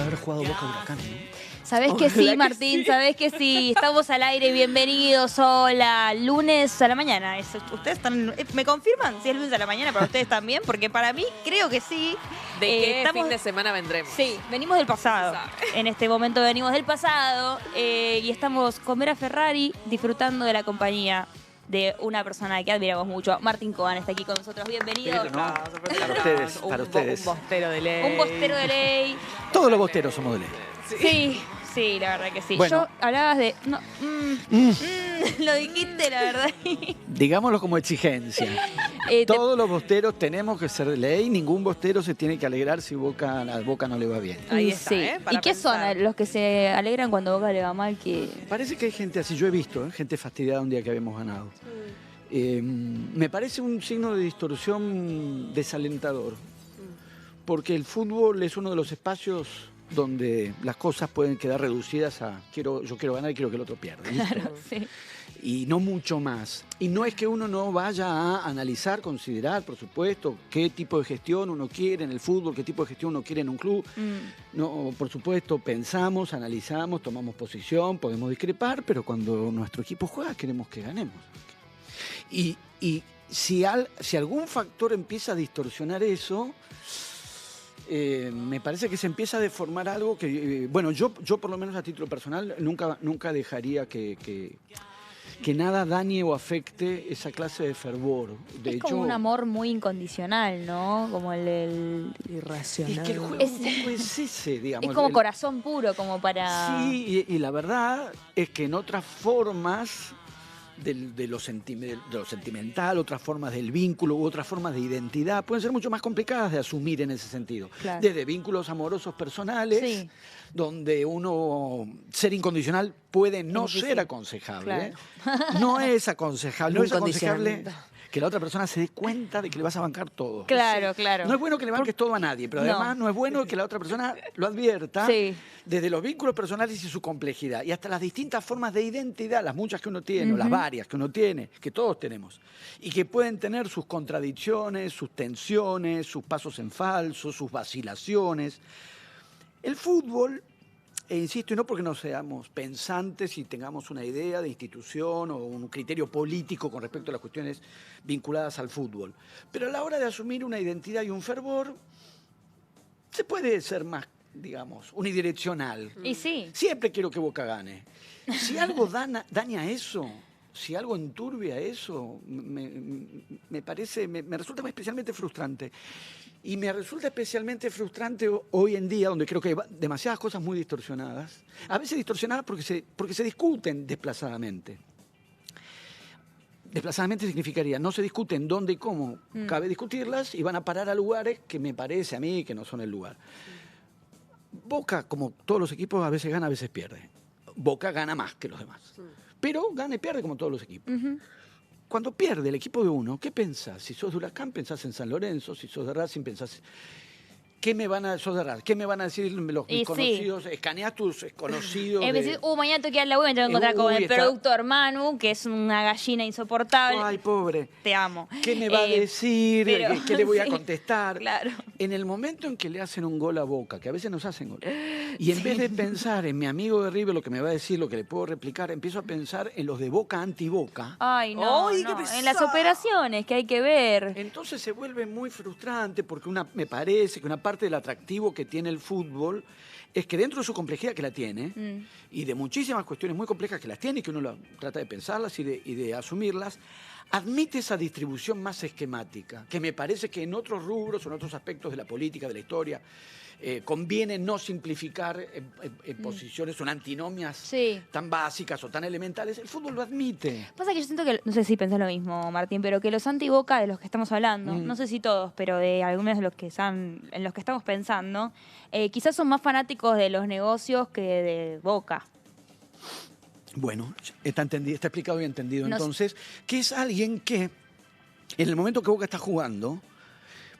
haber jugado Boca Huracán, ¿no? Sabés que sí, Martín, sabés que sí. Estamos al aire, bienvenidos. Hola, lunes a la mañana. ¿Ustedes están, me confirman si es lunes a la mañana para ustedes también? Porque para mí creo que sí. ¿De qué fin de semana vendremos? Sí, venimos del pasado. En este momento venimos del pasado y estamos con Vera Ferrari disfrutando de la compañía de una persona que admiramos mucho. Martín Coban está aquí con nosotros. Bienvenido. Pero no, para ustedes, para ustedes. Un bostero de ley. Un bostero de ley. Todos los bosteros somos de ley. Sí, sí, la verdad que sí. Bueno. Yo hablabas de... No, lo dijiste, la verdad. Digámoslo como exigencia. Todos los bosteros tenemos que ser de ley. Ningún bostero se tiene que alegrar si a Boca no le va bien. Ahí está, sí. para ¿Y qué pensar. son los que se alegran cuando Boca le va mal? Que... Parece que hay gente así, yo he visto, gente fastidiada un día que habíamos ganado. Me parece un signo de distorsión desalentador. Porque el fútbol es uno de los espacios donde las cosas pueden quedar reducidas a yo quiero ganar y quiero que el otro pierda. ¿Listo? Claro, sí. Y no mucho más. Y no es que uno no vaya a analizar, considerar, por supuesto, qué tipo de gestión uno quiere en el fútbol, qué tipo de gestión uno quiere en un club. No, por supuesto, pensamos, analizamos, tomamos posición, podemos discrepar, pero cuando nuestro equipo juega queremos que ganemos. Y si algún factor empieza a distorsionar eso, me parece que se empieza a deformar algo que, bueno, yo por lo menos a título personal nunca dejaría que nada dañe o afecte esa clase de fervor. De Es hecho, como un amor muy incondicional, ¿no? Como el Irracional. es que el juego un poco es ese, digamos. es como corazón puro, como para... Sí, y la verdad es que en otras formas de lo sentimental, otras formas del vínculo u otras formas de identidad pueden ser mucho más complicadas de asumir en ese sentido. Claro. Desde vínculos amorosos personales, Sí. donde uno ser incondicional puede no difícil. ser aconsejable. Claro. No es aconsejable, no es aconsejable Incondicionamiento. que la otra persona se dé cuenta de que le vas a bancar todo. Claro, claro. No es bueno que le banques todo a nadie, pero No. además no es bueno que la otra persona lo advierta Sí. desde los vínculos personales y su complejidad, y hasta las distintas formas de identidad, las muchas que uno tiene, o las varias que uno tiene, que todos tenemos, y que pueden tener sus contradicciones, sus tensiones, sus pasos en falso, sus vacilaciones. El fútbol, e insisto, y no porque no seamos pensantes y tengamos una idea de institución o un criterio político con respecto a las cuestiones vinculadas al fútbol, pero a la hora de asumir una identidad y un fervor, se puede ser más, digamos, unidireccional. Y sí. Siempre quiero que Boca gane. Si algo daña eso, si algo enturbia eso, me parece, me resulta especialmente frustrante. Y me resulta especialmente frustrante hoy en día, donde creo que hay demasiadas cosas muy distorsionadas, a veces distorsionadas porque se discuten desplazadamente. Desplazadamente significaría, no se discuten dónde y cómo cabe discutirlas y van a parar a lugares que me parece a mí que no son el lugar. Boca, como todos los equipos, a veces gana, a veces pierde. Boca gana más que los demás. Pero gana y pierde como todos los equipos. Cuando pierde el equipo de uno, ¿qué pensás? Si sos de Huracán, pensás en San Lorenzo. Si sos de Racing, pensás... ¿Qué me van a decir los Y conocidos? Escaneás tus conocidos. Es decir, mañana tengo que ir a la web y me tengo que encontrar con el está- productor Manu, que es una gallina insoportable. Ay, pobre. Te amo. ¿Qué me va a decir? pero- ¿Qué le voy a sí, contestar? Claro. En el momento en que le hacen un gol a Boca, que a veces nos hacen gol, y en vez de pensar en mi amigo de River, lo que me va a decir, lo que le puedo replicar, empiezo a pensar en los de Boca anti-Boca. Ay, no, Ay, qué no. pesado. En las operaciones que hay que ver. Entonces se vuelve muy frustrante porque me parece que una parte del atractivo que tiene el fútbol es que dentro de su complejidad que la tiene y de muchísimas cuestiones muy complejas que las tiene y que uno trata de pensarlas y de asumirlas, admite esa distribución más esquemática, que me parece que en otros rubros o en otros aspectos de la política, de la historia, conviene no simplificar posiciones o antinomias Sí. tan básicas o tan elementales. El fútbol lo admite. Pasa que yo siento que, no sé si pensás lo mismo, Martín, pero que los anti-Boca de los que estamos hablando, no sé si todos, pero de algunos de los que en los que estamos pensando, quizás son más fanáticos de los negocios que de Boca. Bueno, está explicado y entendido. Nos- Entonces, que es alguien que, en el momento que Boca está jugando,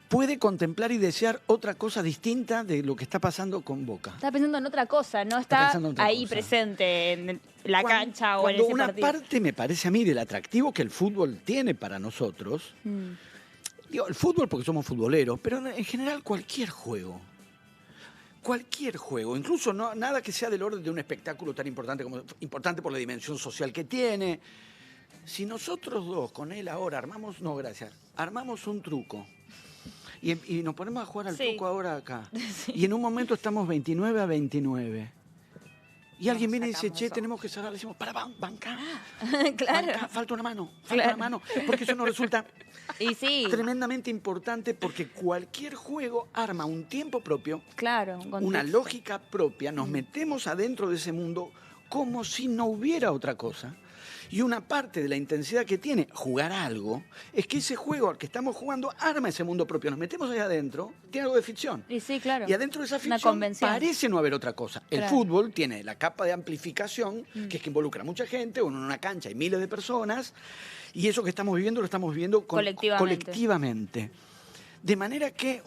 puede contemplar y desear otra cosa distinta de lo que está pasando con Boca. Está pensando en otra cosa, no Está está pensando en otra ahí cosa. presente en la cancha o en Cuando ese una partido. parte, me parece a mí, del atractivo que el fútbol tiene para nosotros, digo, el fútbol porque somos futboleros, pero en general cualquier juego. cualquier juego, incluso nada que sea del orden de un espectáculo tan importante como importante por la dimensión social que tiene. Si nosotros dos con él ahora armamos un truco y nos ponemos a jugar al truco ahora acá, y en un momento estamos 29-29. Y alguien viene y dice, che, tenemos que cerrar. Le decimos, banca. Claro. Banca, falta una mano. Porque eso nos resulta Y sí. tremendamente importante porque cualquier juego arma un tiempo propio, Claro, una lógica propia. Nos metemos adentro de ese mundo como si no hubiera otra cosa. Y una parte de la intensidad que tiene jugar algo es que ese juego al que estamos jugando arma ese mundo propio. Nos metemos ahí adentro, tiene algo de ficción. Y sí, claro. Y adentro de esa ficción parece no haber otra cosa. El fútbol tiene la capa de amplificación, que es que involucra a mucha gente, uno en una cancha hay miles de personas, y eso que estamos viviendo lo estamos viviendo colectivamente. De manera que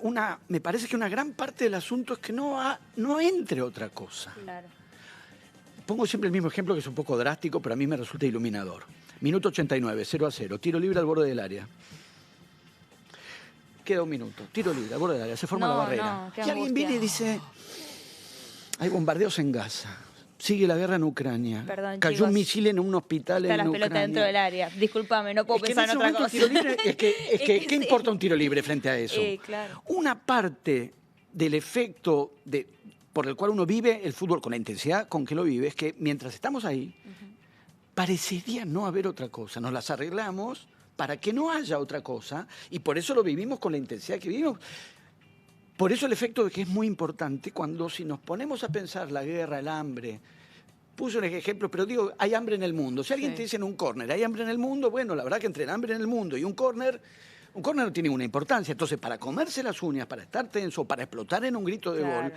me parece que una gran parte del asunto es que no entre otra cosa. Claro. Pongo siempre el mismo ejemplo que es un poco drástico, pero a mí me resulta iluminador. Minuto 89, 0-0, tiro libre al borde del área. Queda un minuto, tiro libre al borde del área, se forma la barrera. Y alguien viene y dice, hay bombardeos en Gaza, sigue la guerra en Ucrania, cayó un misil en un hospital en Ucrania. Está la pelota dentro del área, discúlpame, no puedo pensar en otra cosa. Tiro libre, ¿qué importa un tiro libre frente a eso? Claro. Una parte del efecto por el cual uno vive el fútbol con la intensidad con que lo vive, es que mientras estamos ahí, parecería no haber otra cosa. Nos las arreglamos para que no haya otra cosa y por eso lo vivimos con la intensidad que vivimos. Por eso el efecto de que es muy importante si nos ponemos a pensar la guerra, el hambre, puse un ejemplo, pero digo, hay hambre en el mundo. Si alguien te dice en un córner, hay hambre en el mundo, bueno, la verdad que entre el hambre en el mundo y un córner no tiene ninguna importancia. Entonces, para comerse las uñas, para estar tenso, para explotar en un grito de gol,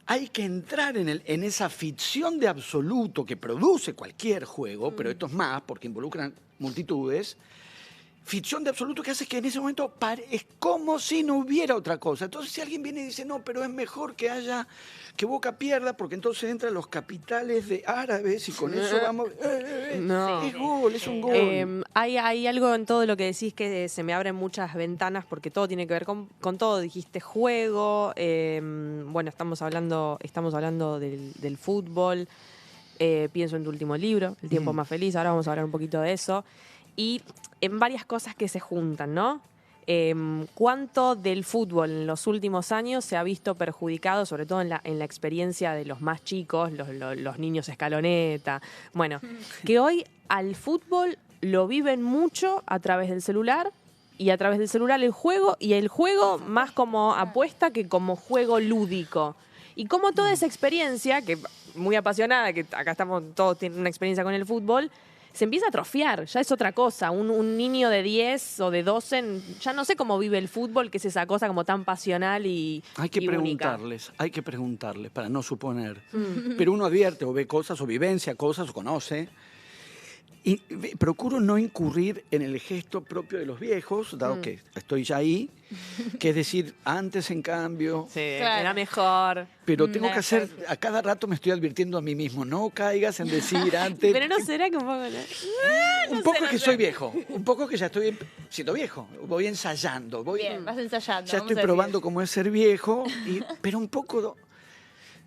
hay que entrar en esa ficción de absoluto que produce cualquier juego, pero esto es más porque involucran multitudes, ficción de absoluto que hace que en ese momento es como si no hubiera otra cosa. Entonces si alguien viene y dice, no, pero es mejor que Boca pierda porque entonces entran los capitales de árabes y con eso vamos... No. Es un gol. Hay algo en todo lo que decís que se me abren muchas ventanas porque todo tiene que ver con todo. Dijiste juego, bueno, estamos hablando del fútbol, pienso en tu último libro, El tiempo más feliz, ahora vamos a hablar un poquito de eso. Y en varias cosas que se juntan, ¿no? ¿Cuánto del fútbol en los últimos años se ha visto perjudicado, sobre todo en la experiencia de los más chicos, los niños escaloneta? Bueno, que hoy al fútbol lo viven mucho a través del celular y a través del celular el juego, y el juego más como apuesta que como juego lúdico. Y como toda esa experiencia, que muy apasionada, que acá todos tienen una experiencia con el fútbol, se empieza a atrofiar, ya es otra cosa. Un niño de 10 o de 12, ya no sé cómo vive el fútbol, que es esa cosa como tan pasional y Hay que preguntarles para no suponer. Pero uno advierte o ve cosas o vivencia cosas o conoce. Y procuro no incurrir en el gesto propio de los viejos, dado que estoy ya ahí, que es decir, antes en cambio... Sí, era mejor. Pero tengo que hacer, a cada rato me estoy advirtiendo a mí mismo, no caigas en decir antes... Pero no será que un poco... un poco que soy viejo, un poco que ya estoy siendo viejo, voy ensayando. Bien, vas ensayando. Ya estoy probando cómo es ser viejo, pero un poco...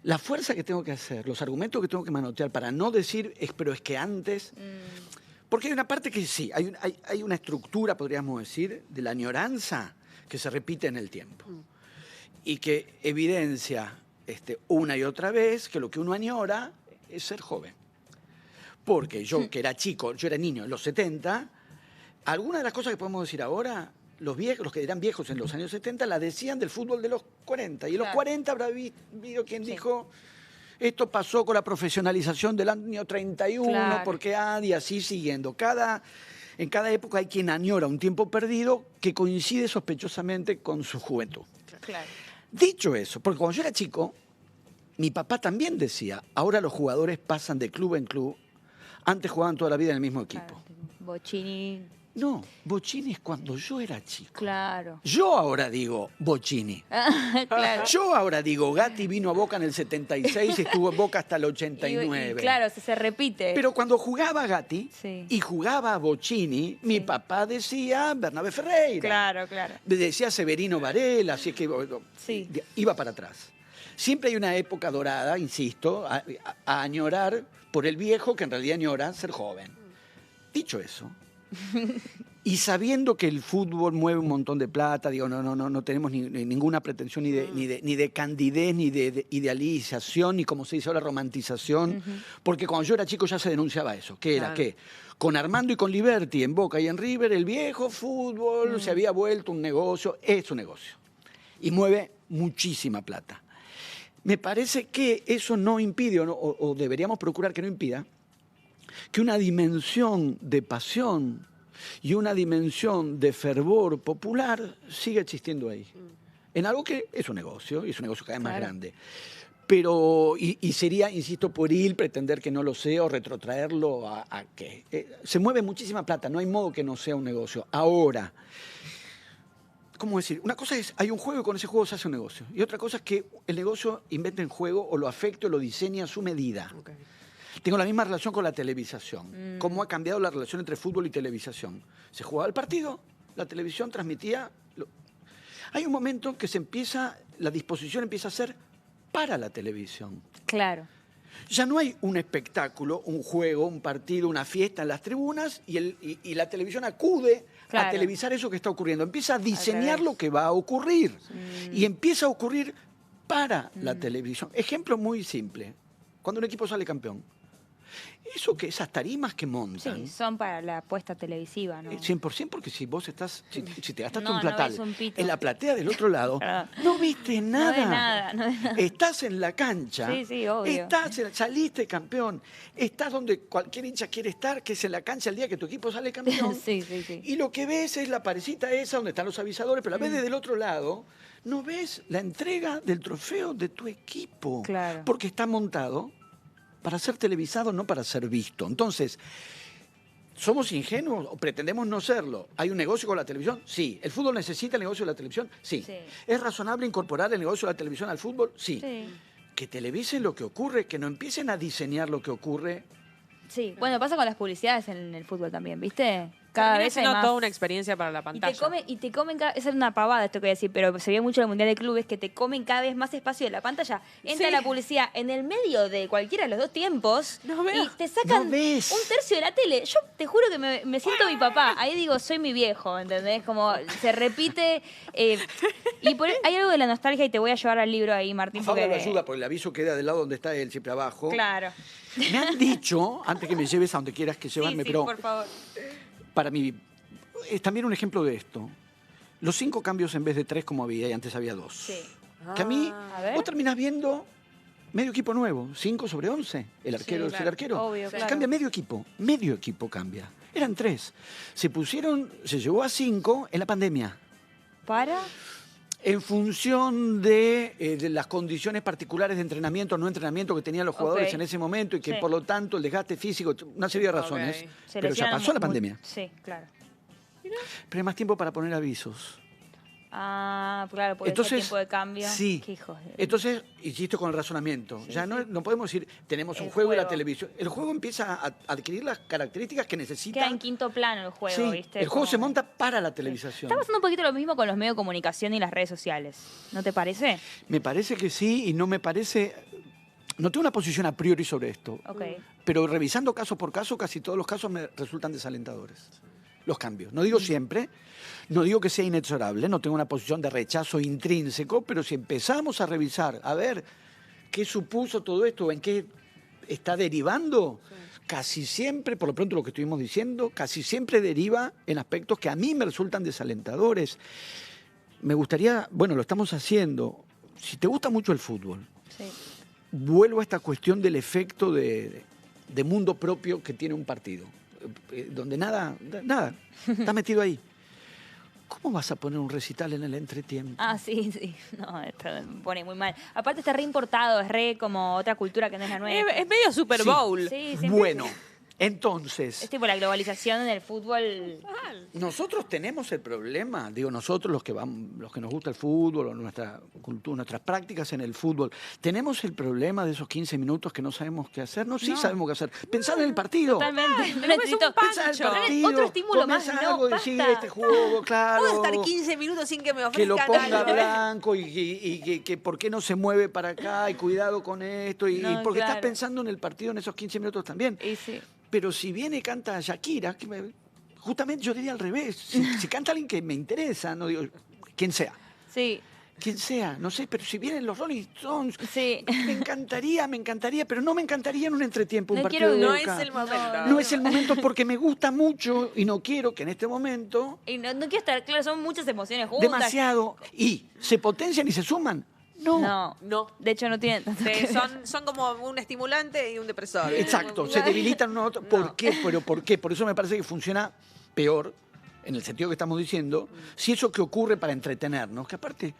La fuerza que tengo que hacer, los argumentos que tengo que manotear para no decir, pero es que antes... Porque hay una parte que sí, hay una estructura, podríamos decir, de la añoranza que se repite en el tiempo. Y que evidencia una y otra vez que lo que uno añora es ser joven. Porque yo, que era chico, yo era niño en los 70, algunas de las cosas que podemos decir ahora... Los que eran viejos en los años 70 la decían del fútbol de los 40. Y en los 40 habrá habido quien dijo, esto pasó con la profesionalización del año 31, porque y así siguiendo. En cada época hay quien añora un tiempo perdido que coincide sospechosamente con su juventud. Claro. Dicho eso, porque cuando yo era chico, mi papá también decía, ahora los jugadores pasan de club en club, antes jugaban toda la vida en el mismo equipo. Claro. Bocini... No, Bocini es cuando yo era chico. Claro. Yo ahora digo Bocini. Claro. Yo ahora digo Gatti vino a Boca en el 76 y estuvo en Boca hasta el 89. Y claro, se repite. Pero cuando jugaba Gatti Sí. y jugaba Bocini, mi papá decía Bernabé Ferreira. Claro. Decía Severino Varela, así que Sí. iba para atrás. Siempre hay una época dorada, insisto, a añorar por el viejo que en realidad añora ser joven. Dicho eso, y sabiendo que el fútbol mueve un montón de plata, digo, no tenemos ninguna pretensión ni de candidez, ni de idealización, ni como se dice ahora, romantización, porque cuando yo era chico ya se denunciaba eso, que era que con Armando y con Liberty en Boca y en River, el viejo fútbol se había vuelto un negocio, es un negocio, y mueve muchísima plata. Me parece que eso no impide, o deberíamos procurar que no impida, que una dimensión de pasión y una dimensión de fervor popular sigue existiendo ahí. En algo que es un negocio, y es un negocio cada vez más grande. Pero, y sería, insisto, pueril pretender que no lo sea o retrotraerlo a que se mueve muchísima plata, no hay modo que no sea un negocio. Ahora, ¿cómo decir? Una cosa es, hay un juego y con ese juego se hace un negocio. Y otra cosa es que el negocio invente el juego o lo afecte o lo diseñe a su medida. Okay. Tengo la misma relación con la televisación. ¿Cómo ha cambiado la relación entre fútbol y televisación? Se jugaba el partido, la televisión transmitía. Hay un momento que la disposición empieza a ser para la televisión. Claro. Ya no hay un espectáculo, un juego, un partido, una fiesta en las tribunas y la televisión acude a televisar eso que está ocurriendo. Empieza a diseñar lo que va a ocurrir y empieza a ocurrir para la televisión. Ejemplo muy simple. Cuando un equipo sale campeón. Eso que esas tarimas que montan. Sí, son para la apuesta televisiva, ¿no? 100%, porque si vos estás, si te gastaste un platal en la platea del otro lado, no viste nada. No ves nada. Estás en la cancha. Sí, obvio. Saliste campeón. Estás donde cualquier hincha quiere estar, que es en la cancha el día que tu equipo sale campeón. Sí. Y lo que ves es la parecita esa donde están los avisadores, pero la ves desde el otro lado, no ves la entrega del trofeo de tu equipo. Claro. Porque está montado para ser televisado, no para ser visto. Entonces, ¿somos ingenuos o pretendemos no serlo? ¿Hay un negocio con la televisión? Sí. ¿El fútbol necesita el negocio de la televisión? Sí. ¿Es razonable incorporar el negocio de la televisión al fútbol? Sí. Que televisen lo que ocurre, que no empiecen a diseñar lo que ocurre. Sí, bueno, pasa con las publicidades en el fútbol también, ¿viste? Cada vez hay más. Toda una experiencia para la pantalla. Y te comen es una pavada esto que voy a decir, pero se ve mucho en el Mundial de Clubes que te comen cada vez más espacio de la pantalla. Entra la publicidad en el medio de cualquiera de los dos tiempos y te sacan un tercio de la tele. Yo te juro que me siento mi papá. Ahí digo, soy mi viejo, ¿entendés? Como se repite. Y hay algo de la nostalgia y te voy a llevar al libro ahí, Martín. Fabio lo ayuda, porque el aviso queda del lado donde está él, siempre abajo. Claro. Me han dicho, antes que me lleves a donde quieras que llevarme, pero por favor. Para mí es también un ejemplo de esto. Los 5 cambios en vez de 3 como había, y antes había 2. Sí. Que a mí, vos terminás viendo medio equipo nuevo, 5 sobre 11. El arquero es el arquero. Obvio, se cambia medio equipo cambia. Eran 3. Se llegó a 5 en la pandemia. ¿Para? En función de las condiciones particulares de entrenamiento o no entrenamiento que tenían los jugadores en ese momento y que por lo tanto el desgaste físico, una serie de razones. Pero ya pasó la pandemia. Sí, claro. Pero hay más tiempo para poner avisos. Ah, claro, porque entonces, tiempo de cambio. Sí. Entonces, insisto con el razonamiento. Ya no podemos decir, tenemos un juego y la televisión. El juego empieza a adquirir las características que necesita. Queda en quinto plano el juego, ¿viste? El juego se monta para la televisión. Está pasando un poquito lo mismo con los medios de comunicación y las redes sociales. ¿No te parece? Me parece que sí, y no me parece. No tengo una posición a priori sobre esto. Pero revisando caso por caso, casi todos los casos me resultan desalentadores. Los cambios. No digo siempre, no digo que sea inexorable, no tengo una posición de rechazo intrínseco, pero si empezamos a revisar, a ver qué supuso todo esto, en qué está derivando, casi siempre, por lo pronto lo que estuvimos diciendo, casi siempre deriva en aspectos que a mí me resultan desalentadores. Me gustaría, bueno, lo estamos haciendo, si te gusta mucho el fútbol, vuelvo a esta cuestión del efecto de mundo propio que tiene un partido. Donde nada, está metido ahí. ¿Cómo vas a poner un recital en el entretiempo? Ah, sí. No, esto me pone muy mal. Aparte está re importado, es re como otra cultura que no es la nuestra. Es medio Super Bowl. Bueno, Entonces, Es tipo la globalización del fútbol. nosotros tenemos el problema, digo nosotros los que nos gusta el fútbol o nuestra cultura, nuestras prácticas en el fútbol, tenemos el problema de esos 15 minutos que no sabemos qué hacer. No, sí sabemos qué hacer. Pensar en el partido. Totalmente. No no necesito es un Pensar en el Pancho. partido. Otro estímulo comés más, no, algo, decir basta. este juego, claro. Puedo estar 15 minutos sin que me Que lo ofrezcan ponga algo. blanco y que por qué no se mueve para acá y cuidado con esto. Y No, porque estás claro. pensando en el partido en esos 15 minutos también. Y sí. Pero si viene y canta Shakira, justamente yo diría al revés. Si canta alguien que me interesa, no digo quien sea, Sí, quien sea, no sé, pero si vienen los Rolling Stones, sí. me encantaría, pero no me encantaría en un entretiempo, un No partido quiero- de No Boca. es el momento. No es el momento porque me gusta mucho y no quiero que en este momento Y no quiero estar claro, son muchas emociones juntas. demasiado y se potencian y se suman. No. No. De hecho, no tienen tanto que ver. Son como un estimulante y un depresor. Exacto, se debilitan uno a otro. ¿Por No. qué? ¿Pero por qué? Por eso me parece que funciona peor, en el sentido que estamos diciendo, si eso que ocurre para entretenernos, que aparte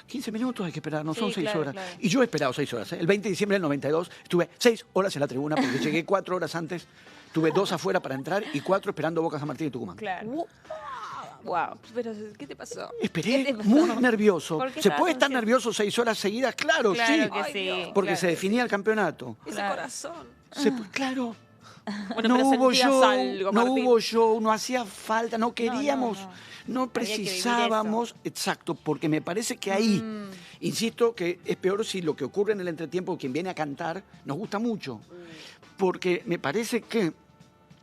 15 minutos hay que esperar, no Sí, son 6 claro, horas. claro. Y yo he esperado 6 horas. ¿eh? El 20 de diciembre del 92 estuve 6 horas en la tribuna porque llegué 4 horas antes, tuve 2 afuera para entrar y 4 esperando Boca San Martín y Tucumán. Claro. Wow. Pero, ¿qué te pasó? ¿Qué Esperé te pasó? muy nervioso. ¿Por qué ¿Se estabas puede estar ansioso? nervioso 6 horas seguidas? Claro, Claro sí. que Ay, sí. Dios. Porque claro se que definía el campeonato. Ese Claro. corazón. Claro. Bueno, no pero hubo sentías show, algo, no Martín. hubo show, no hacía falta, no queríamos, no. no Había que vivir precisábamos, exacto, porque me parece que ahí, Mm. insisto, que es peor si lo que ocurre en el entretiempo, quien viene a cantar, nos gusta mucho, porque me parece que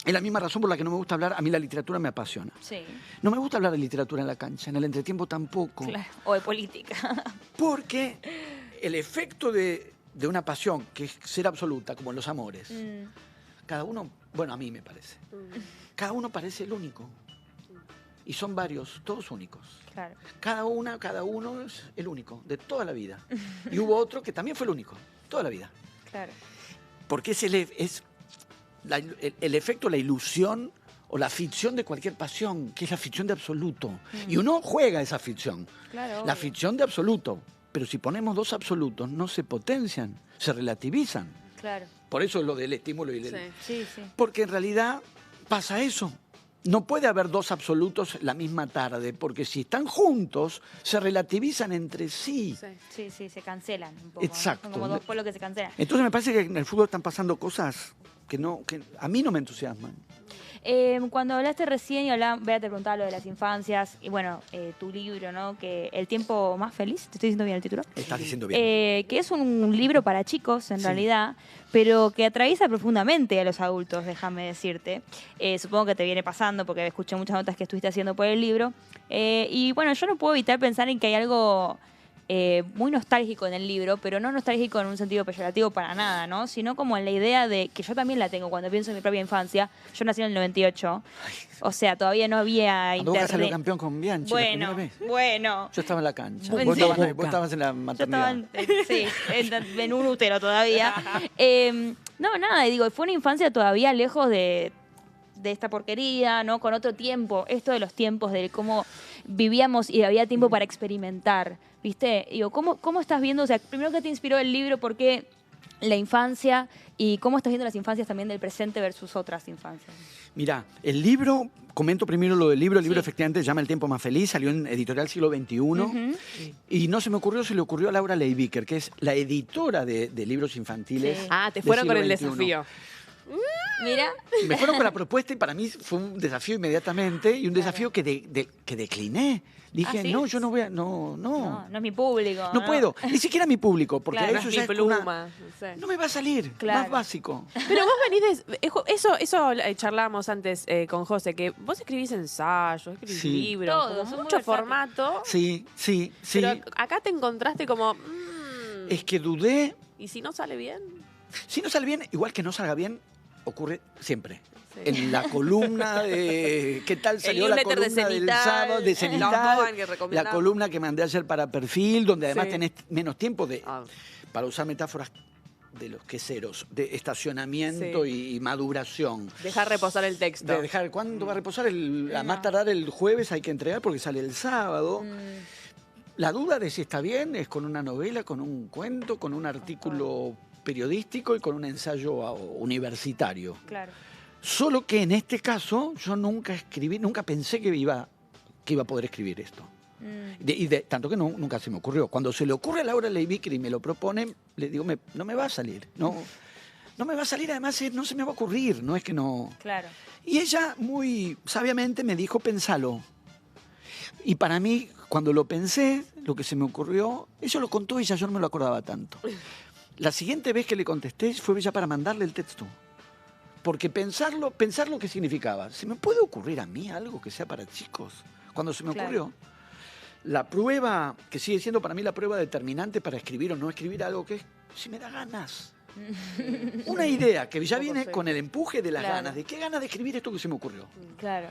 es la misma razón por la que no me gusta hablar, a mí la literatura me apasiona. Sí, No me gusta hablar de literatura en la cancha, en el entretiempo tampoco, claro. O de política. porque el efecto de una pasión, que es ser absoluta, como en los amores, cada uno, bueno, a mí me parece, cada uno parece el único. Y son varios, todos únicos. Claro. Cada uno es el único, de toda la vida. Y hubo otro que también fue el único, toda la vida. Claro. Porque es el efecto, la ilusión o la ficción de cualquier pasión, que es la ficción de absoluto. Y uno juega esa ficción, Claro. la obvio. ficción de absoluto. Pero si ponemos dos absolutos, no se potencian, se relativizan. Claro. Por eso es lo del estímulo y del... Sí. Sí, sí. Porque en realidad pasa eso. No puede haber dos absolutos la misma tarde, porque si están juntos, se relativizan entre sí. Sí. Sí, sí, se cancelan un poco. ¿no? Exacto. Son como dos pueblos que se cancelan. Entonces me parece que en el fútbol están pasando cosas que a mí no me entusiasman. Cuando hablaste recién y Bea te preguntaba lo de las infancias y bueno, tu libro, ¿no? Que El tiempo más feliz, ¿te estoy diciendo bien el título? Estás diciendo bien. Que es un libro para chicos, en Sí. realidad, pero que atraviesa profundamente a los adultos, déjame decirte. Supongo que te viene pasando porque escuché muchas notas que estuviste haciendo por el libro. Y bueno, yo no puedo evitar pensar en que hay algo muy nostálgico en el libro, pero no nostálgico en un sentido peyorativo para nada, ¿no? Sino como en la idea de que yo también la tengo cuando pienso en mi propia infancia. Yo nací en el 98, o sea, todavía no había Cuando Boca salió internet. campeón con Bianchi la Bueno, primera vez. bueno. Yo estaba en la cancha. ¿En Vos serio? estabas en la Yo maternidad. estaba sí, en un útero todavía. No, nada, digo, fue una infancia todavía lejos de esta porquería, ¿no? Con otro tiempo, esto de los tiempos, de cómo vivíamos y había tiempo para experimentar, ¿viste? Digo, ¿cómo estás viendo? O sea, primero, ¿qué te inspiró el libro? ¿Por qué la infancia? ¿Y cómo estás viendo las infancias también del presente versus otras infancias? Mirá, el libro, comento primero lo del libro, el libro Sí. efectivamente se llama El tiempo más feliz, salió en Editorial Siglo XXI, y no se me ocurrió, se le ocurrió a Laura Leibiker, que es la editora de libros infantiles. Sí. Ah, te del fueron con siglo el XXI. desafío. Mira, Me fueron con la propuesta y para mí fue un desafío inmediatamente y un Claro. desafío que decliné. Dije, ¿Ah, sí? no, yo no voy a, no. no es mi público. No puedo, ni siquiera mi público, porque Claro. eso Mi ya es pluma. una- no sé. no me va a salir, Claro. más básico. Pero vos venís de... Eso charlábamos antes con José, que vos escribís ensayos, escribís Sí. libros, Todo, como sos muy mucho versátil. formato. Sí, sí, sí. Pero acá te encontraste como... Es que dudé. ¿Y si no sale bien? Si no sale bien, igual que no salga bien, ocurre siempre. Sí. En la columna de ¿qué tal salió la newsletter de columna del Cenital, sábado de Los Cenital? Cohen que La recomendamos. columna que mandé ayer para Perfil, donde además Sí. tenés menos tiempo Ah, para usar metáforas de los queseros, de estacionamiento Sí. y maduración. dejar reposar el texto. De dejar, ¿cuándo va a reposar? A más No. tardar el jueves hay que entregar porque sale el sábado. La duda de si está bien es con una novela, con un cuento, con un artículo periodístico y con un ensayo universitario. Claro. Solo que en este caso yo nunca pensé que iba a poder escribir esto. Tanto que nunca se me ocurrió. Cuando se le ocurre a Laura Leibicri y me lo propone, le digo, no me va a salir. No me va a salir, además no se me va a ocurrir, no es que no... Claro. Y ella muy sabiamente me dijo, pensalo. Y para mí, cuando lo pensé, lo que se me ocurrió, ella lo contó y ya yo no me lo acordaba tanto. La siguiente vez que le contesté fue ya para mandarle el texto. Porque pensar lo que significaba. ¿Se me puede ocurrir a mí algo que sea para chicos? Cuando se me ocurrió, la prueba, que sigue siendo para mí la prueba determinante para escribir o no escribir algo, que es si me da ganas. Una idea que ya viene con el empuje de las ganas, de qué ganas de escribir esto que se me ocurrió. Claro.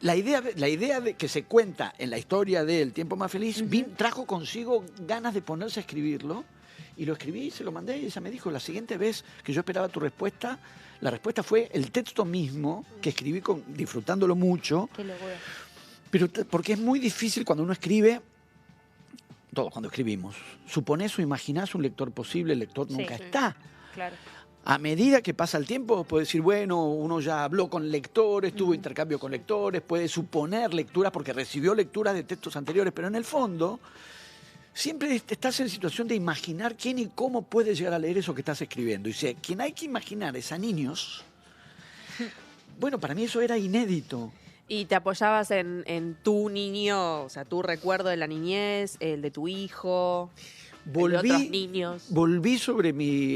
La idea de que se cuenta en la historia de El tiempo más feliz trajo consigo ganas de ponerse a escribirlo. Y lo escribí, se lo mandé y ella me dijo, la siguiente vez que yo esperaba tu respuesta, la respuesta fue el texto mismo que escribí disfrutándolo mucho. Qué locura. Pero porque es muy difícil cuando uno escribe, todos cuando escribimos, suponés o imaginás un lector posible, el lector nunca está. Claro. A medida que pasa el tiempo, puede decir, bueno, uno ya habló con lectores, tuvo intercambio con lectores, puede suponer lecturas porque recibió lecturas de textos anteriores, pero en el fondo siempre estás en situación de imaginar quién y cómo puede llegar a leer eso que estás escribiendo. Y si quien hay que imaginar es a niños, bueno, para mí eso era inédito. ¿Y te apoyabas en tu niño, o sea, tu recuerdo de la niñez, el de tu hijo, el de otros niños? Volví sobre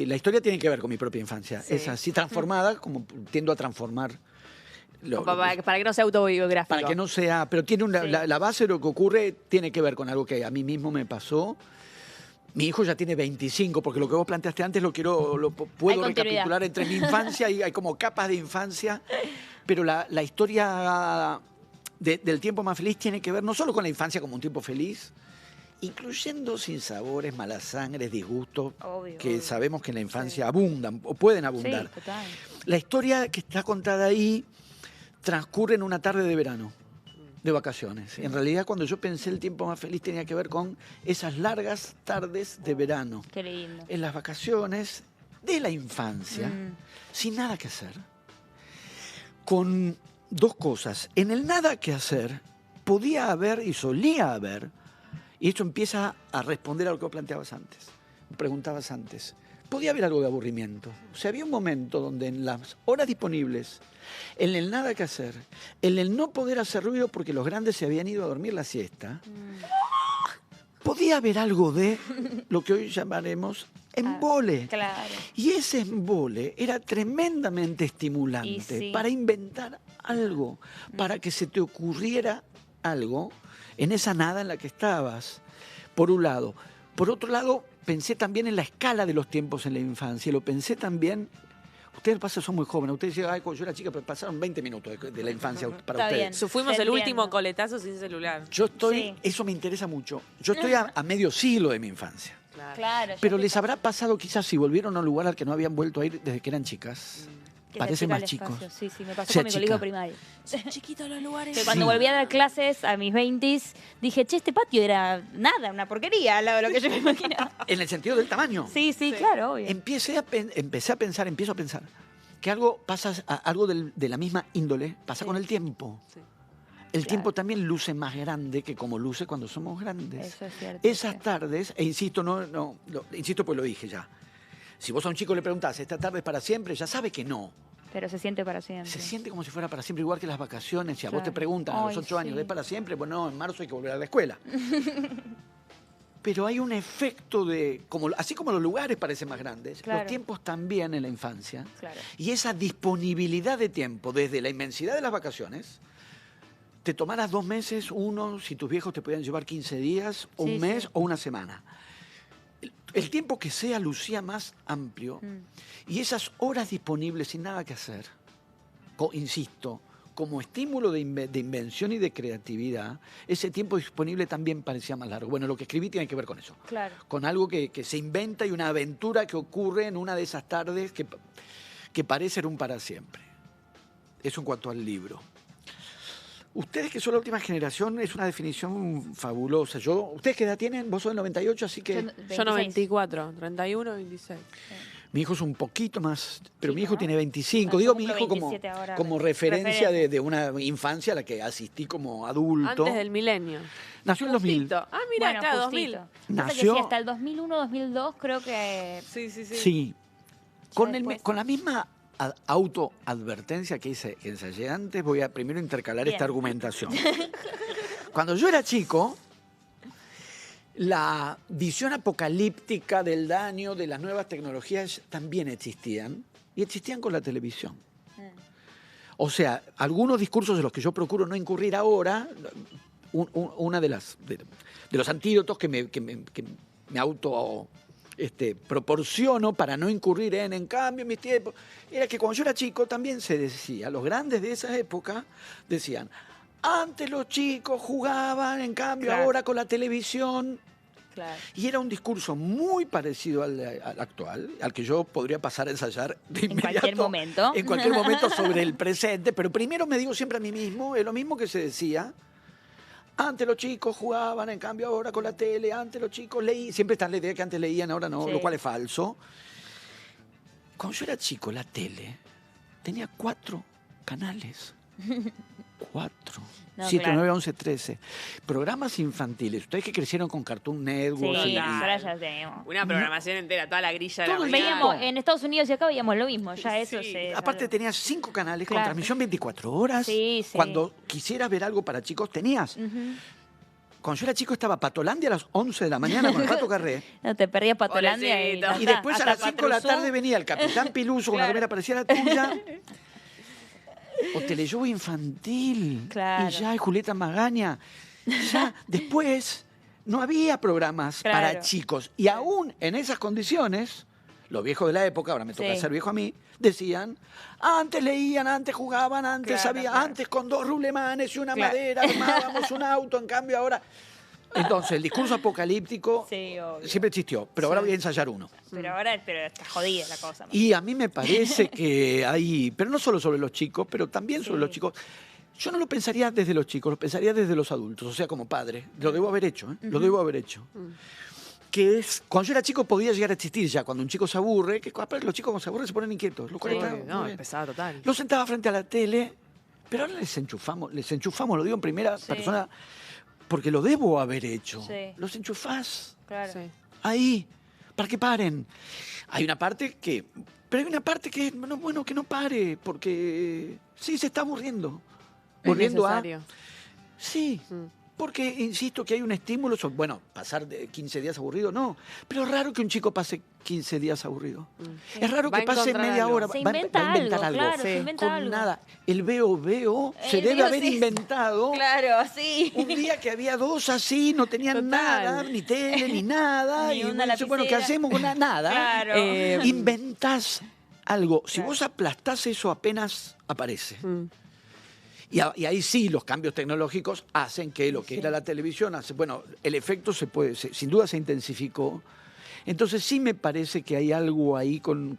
la historia tiene que ver con mi propia infancia. Sí. Es así transformada, como tiendo a transformar. Para que no sea autobiográfico. Para que no sea, pero tiene la base de lo que ocurre tiene que ver con algo que a mí mismo me pasó. Mi hijo ya tiene 25, porque lo que vos planteaste antes lo puedo recapitular entre mi infancia y hay como capas de infancia, pero la historia del tiempo más feliz tiene que ver no solo con la infancia como un tiempo feliz, incluyendo sinsabores, malas sangres, disgustos, que sabemos que en la infancia abundan o pueden abundar. Sí, total. La historia que está contada ahí transcurre en una tarde de verano, de vacaciones. En realidad, cuando yo pensé el tiempo más feliz tenía que ver con esas largas tardes de verano. Qué lindo. En las vacaciones de la infancia, sin nada que hacer. Con dos cosas. En el nada que hacer podía haber y solía haber, y esto empieza a responder a lo que vos planteabas antes, preguntabas antes, podía haber algo de aburrimiento. O sea, había un momento donde en las horas disponibles, en el nada que hacer, en el no poder hacer ruido porque los grandes se habían ido a dormir la siesta, podía haber algo de lo que hoy llamaremos embole. Claro. Y ese embole era tremendamente estimulante para inventar algo, para que se te ocurriera algo en esa nada en la que estabas, por un lado. Por otro lado, pensé también en la escala de los tiempos en la infancia, lo pensé también. Ustedes son muy jóvenes, ustedes dicen, ay, yo era chica, pero pasaron 20 minutos de la infancia para Está ustedes. bien. Fuimos Te el entiendo. último coletazo sin celular. Yo estoy, eso me interesa mucho, yo estoy a medio siglo de mi infancia. Claro. Pero les habrá pasado quizás si volvieron a un lugar al que no habían vuelto a ir desde que eran chicas. Que Parecen se más achica el chicos. espacio. Sí, me pasó Sea con mi chica. colegio primario. Chiquitos los lugares. Que cuando volví a dar clases a mis 20s, dije, che, este patio era nada, una porquería al lado de lo que yo me imaginaba. En el sentido del tamaño. Sí, claro, obvio. Empiezo a pensar que algo pasa, algo de la misma índole pasa con el tiempo. Sí. El tiempo también luce más grande que como luce cuando somos grandes. Eso es cierto. Esas tardes, e insisto, insisto pues lo dije ya. Si vos a un chico le preguntás, ¿esta tarde es para siempre? Ya sabe que no. Pero se siente para siempre. Se siente como si fuera para siempre, igual que las vacaciones. Si a vos te Claro. preguntan a los Ay, 8 años, sí. ¿es para siempre? Pues no, en marzo hay que volver a la escuela. Pero hay un efecto así como los lugares parecen más grandes, Claro. los tiempos también en la infancia. Claro. Y esa disponibilidad de tiempo, desde la inmensidad de las vacaciones, te tomaras 2 meses, si tus viejos te podían llevar 15 días, o Sí, un mes, sí. o una semana. El tiempo que sea lucía más amplio y esas horas disponibles sin nada que hacer, insisto, como estímulo de invención y de creatividad, ese tiempo disponible también parecía más largo. Bueno, lo que escribí tiene que ver con eso. Claro. Con algo que se inventa y una aventura que ocurre en una de esas tardes que parece ser un para siempre. Eso en cuanto al libro. Ustedes que son la última generación, es una definición fabulosa. ¿Ustedes qué edad tienen? Vos sos del 98, así que... Yo 94, 31, 26. Mi hijo es un poquito más, pero mi Chico, hijo ¿no? tiene 25. Ah, Digo yo mi cumplo hijo como, 27 ahora. como referencia de una infancia a la que asistí como adulto. Antes del milenio. Nació en 2000. Justito. Ah, mira, Bueno, claro, justito. 2000. Pasa que Nació- sí, hasta el 2001, 2002 creo que... Sí, sí, sí. Sí. Con, después. con la misma autoadvertencia que ensayé antes, voy a primero intercalar Bien. esta argumentación. Cuando yo era chico, la visión apocalíptica del daño de las nuevas tecnologías también existían, y existían con la televisión. O sea, algunos discursos de los que yo procuro no incurrir ahora, una de los antídotos que me auto proporciono para no incurrir en cambio en mis tiempos, era que cuando yo era chico también se decía, los grandes de esa época decían, antes los chicos jugaban, en cambio Claro. ahora con la televisión. Claro. Y era un discurso muy parecido al actual, al que yo podría pasar a ensayar de En inmediato. cualquier momento. En cualquier momento sobre el presente, pero primero me digo siempre a mí mismo, es lo mismo que se decía. Antes los chicos jugaban, en cambio ahora con la tele, antes los chicos leían, siempre está la idea que antes leían, ahora no, Sí. lo cual es falso. Cuando yo era chico, la tele tenía 4 canales. 4. No, 7, claro. 9, 11, 13. Programas infantiles. Ustedes que crecieron con Cartoon Sí, Network. y- ahora ya tenemos. Una programación entera, toda la grilla de la Todo el mañana. Veíamos en Estados Unidos y acá veíamos lo mismo, ya eso Sí. se... Aparte tenías 5 canales con Claro. transmisión 24 horas. Sí, sí. Cuando quisieras ver algo para chicos, tenías. Cuando yo era chico estaba Patolandia a las 11 de la mañana con el Pato Carré. No, te perdías Patolandia y, Pobrecito. ya Y está, después a hasta las 5 de la Patrusú. tarde venía el Capitán Piluso con una Claro. remera parecida a la tuya. O Teleshow infantil. Claro. Y ya, y Julieta Magaña. Ya, después no había programas Claro. para chicos. Y aún en esas condiciones, los viejos de la época, ahora me toca Sí. ser viejo a mí, decían, antes leían, antes jugaban, antes Claro, sabían, claro. antes con 2 rulemanes y una Claro. madera armábamos un auto, en cambio ahora... Entonces, el discurso apocalíptico Sí, obvio. siempre existió, pero ahora voy a ensayar uno. Pero ahora está jodida la cosa. Y a mí me parece que hay, pero no solo sobre los chicos, pero también sobre Sí. los chicos. Yo no lo pensaría desde los chicos, lo pensaría desde los adultos, o sea, como padre. Lo debo haber hecho, ¿eh? Lo debo haber hecho. Que es, cuando yo era chico podía llegar a existir ya, cuando un chico se aburre, que aparte los chicos cuando se aburren se ponen inquietos. Lo cual Sí, está muy no, bien. pesada total. Lo sentaba frente a la tele, pero ahora les enchufamos, lo digo en primera Sí. persona, porque lo debo haber hecho. Sí. Los enchufás Claro. Sí. ahí, para que paren. Hay una parte que, pero hay una parte que, no, bueno, que no pare, porque sí, se está aburriendo. Es Volviendo a... necesario. Sí, Mm. porque insisto que hay un estímulo, bueno, pasar de 15 días aburrido, no, pero es raro que un chico pase 15 días aburrido. Es raro Va a que pase encontrar media algo. hora, Se va inventa a inventar algo, algo. claro, se Sí. inventa Con algo. nada. El veo se El debe veo, haber sí. inventado Claro, sí. un día que había 2 así, no tenían Total. nada, ni tele, ni nada. Ni y una uno dice, bueno, ¿qué lapicera. hacemos con nada? Claro. Inventás algo. Si Claro. vos aplastás eso, apenas aparece. Mm. Y ahí sí los cambios tecnológicos hacen que lo que era la televisión, bueno, el efecto sin duda se intensificó. Entonces sí me parece que hay algo ahí con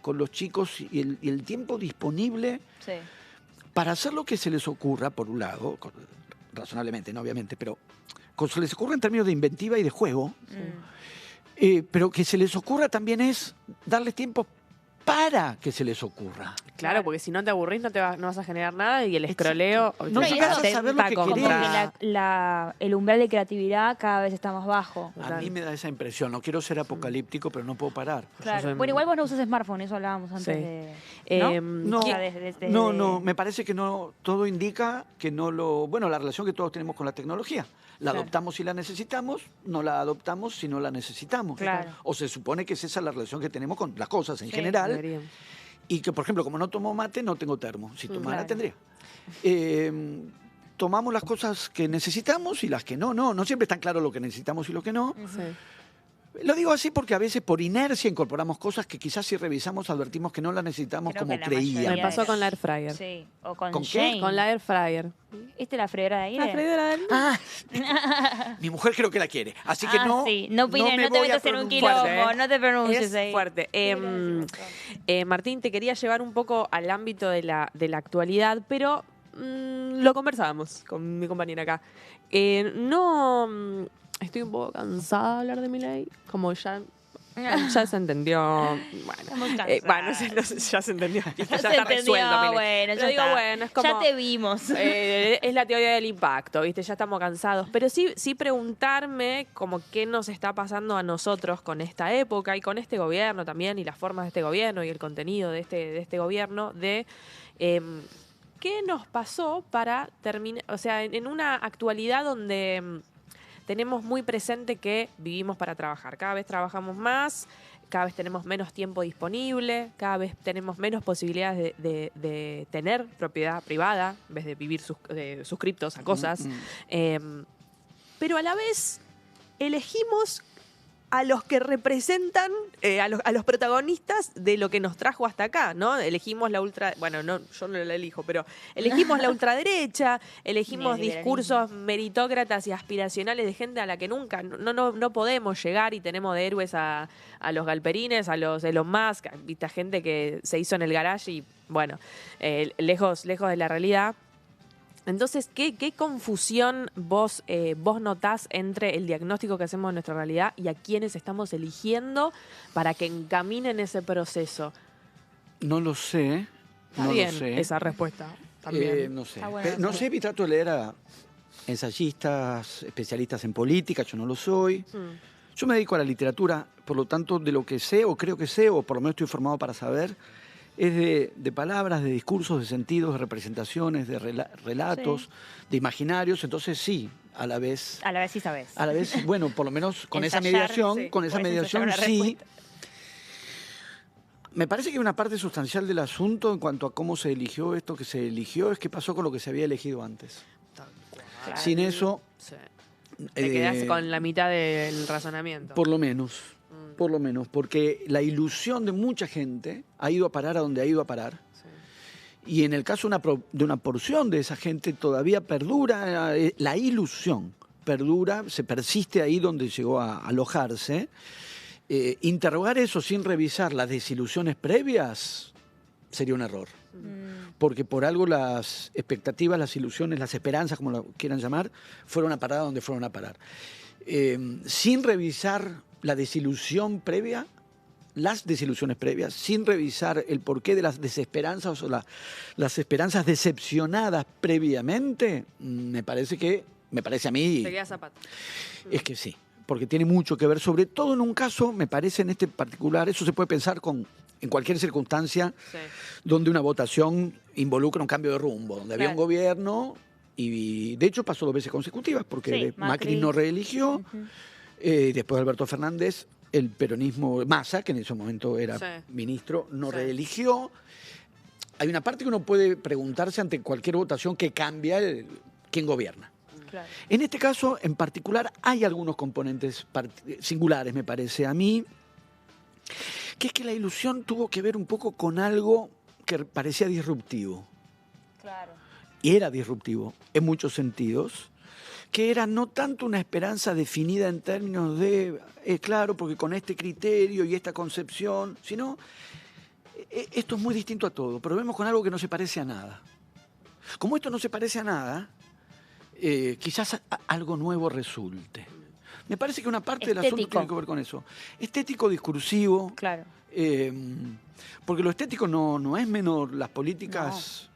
los chicos y el tiempo disponible Sí. para hacer lo que se les ocurra, por un lado, razonablemente, no obviamente, pero se les ocurra en términos de inventiva y de juego, pero que se les ocurra también es darles tiempo para que se les ocurra. Claro, porque si no te aburrís no vas a generar nada y el escroleo No te llegas a atenta saber lo que Como que querés. el umbral de creatividad cada vez está más bajo. A Total. mí me da esa impresión. No quiero ser apocalíptico, pero no puedo parar. Claro. soy- Bueno, igual vos no usas smartphone, eso hablábamos antes Sí. de... No, O sea, desde- no, me parece que no, todo indica que no lo... Bueno, la relación que todos tenemos con la tecnología. La Claro. adoptamos si la necesitamos, no la adoptamos si no la necesitamos. Claro. O se supone que es esa la relación que tenemos con las cosas en Sí, general. Deberían. Y que, por ejemplo, como no tomo mate, no tengo termo. Si tomara, Claro. tendría. Tomamos las cosas que necesitamos y las que no. No siempre es tan claro lo que necesitamos y lo que no. Sí. Lo digo así porque a veces por inercia incorporamos cosas que quizás si revisamos advertimos que no las necesitamos Creo como que la creíamos. Me mayoría pasó de con la los- air fryer. Sí, o con, ¿Con qué? Jane. Con la air fryer. ¿Esta es la freidora de aire? La freidora del... Ah, mi mujer creo que la quiere. Así que no. Sí. No opines, me no te voy a metas en un pronunciar. quilombo, ¿eh? no te pronuncies Es ahí. fuerte. Martín, te quería llevar un poco al ámbito de la actualidad, pero lo conversábamos con mi compañera acá. Estoy un poco cansada de hablar de Milei, como ya Ya se entendió. Bueno, Estamos cansados. bueno, sí, ya se entendió. Ya se está entendió, resuelto. Mire. bueno, ya Pero digo, está. bueno, es como... Ya te vimos. Es la teoría del impacto, ¿viste? Ya estamos cansados. Pero sí preguntarme como qué nos está pasando a nosotros con esta época y con este gobierno también, y las formas de este gobierno y el contenido de este gobierno, de qué nos pasó para terminar, o sea, en una actualidad donde tenemos muy presente que vivimos para trabajar. Cada vez trabajamos más, cada vez tenemos menos tiempo disponible, cada vez tenemos menos posibilidades de tener propiedad privada en vez de vivir suscriptos a cosas. Pero a la vez elegimos a los que representan, a los protagonistas de lo que nos trajo hasta acá, ¿no? Elegimos la bueno, no, yo no la elijo, pero elegimos la ultraderecha, elegimos discursos meritócratas y aspiracionales de gente a la que nunca, no podemos llegar, y tenemos de héroes a los Galperines, a los Elon Musk, a gente que se hizo en el garage y, bueno, lejos de la realidad. Entonces, ¿qué confusión vos notás entre el diagnóstico que hacemos de nuestra realidad y a quienes estamos eligiendo para que encaminen ese proceso? No lo sé. Está no bien lo sé. Esa respuesta también. No sé. Está bueno, No sí. sé, trato de leer a ensayistas, especialistas en política, yo no lo soy. Yo me dedico a la literatura, por lo tanto, de lo que sé, o creo que sé, o por lo menos estoy formado para saber, es de palabras, de discursos, de sentidos, de representaciones, de relatos, de imaginarios. Entonces sí, a la vez... A la vez sí sabes. A la vez, bueno, por lo menos con esa Ensayar, mediación, sí. con esa Puedes mediación ensayar una sí. respuesta. Me parece que una parte sustancial del asunto en cuanto a cómo se eligió esto que se eligió es qué pasó con lo que se había elegido antes. Claro. Sin eso, Sí. Te quedás con la mitad del razonamiento. por lo menos, porque la ilusión de mucha gente ha ido a parar a donde ha ido a parar. Sí. Y en el caso de una porción de esa gente todavía perdura, la ilusión perdura, se persiste ahí donde llegó a alojarse. Interrogar eso sin revisar las desilusiones previas sería un error. Porque por algo las expectativas, las ilusiones, las esperanzas, como lo quieran llamar, fueron a parar a donde fueron a parar. Sin revisar la desilusión previa, las desilusiones previas, sin revisar el porqué de las desesperanzas o las esperanzas decepcionadas previamente, me parece a mí... Te queda zapato. Es que sí, porque tiene mucho que ver, sobre todo en un caso, me parece en este particular, eso se puede pensar en cualquier circunstancia Sí. donde una votación involucra un cambio de rumbo, donde había un Claro. gobierno y de hecho pasó 2 veces consecutivas, porque Sí, Macri no reeligió, después de Alberto Fernández, el peronismo, Massa, que en ese momento era Sí. ministro, no Sí. reeligió. Hay una parte que uno puede preguntarse ante cualquier votación que cambia quién gobierna. Claro. En este caso, en particular, hay algunos componentes singulares, me parece a mí, que es que la ilusión tuvo que ver un poco con algo que parecía disruptivo. Claro. Y era disruptivo en muchos sentidos, que era no tanto una esperanza definida en términos de, claro, porque con este criterio y esta concepción, sino, esto es muy distinto a todo, pero vemos con algo que no se parece a nada. Como esto no se parece a nada, quizás algo nuevo resulte. Me parece que una parte del asunto Estético. tiene que ver con eso. Estético, discursivo, Claro. porque lo estético no es menor, las políticas...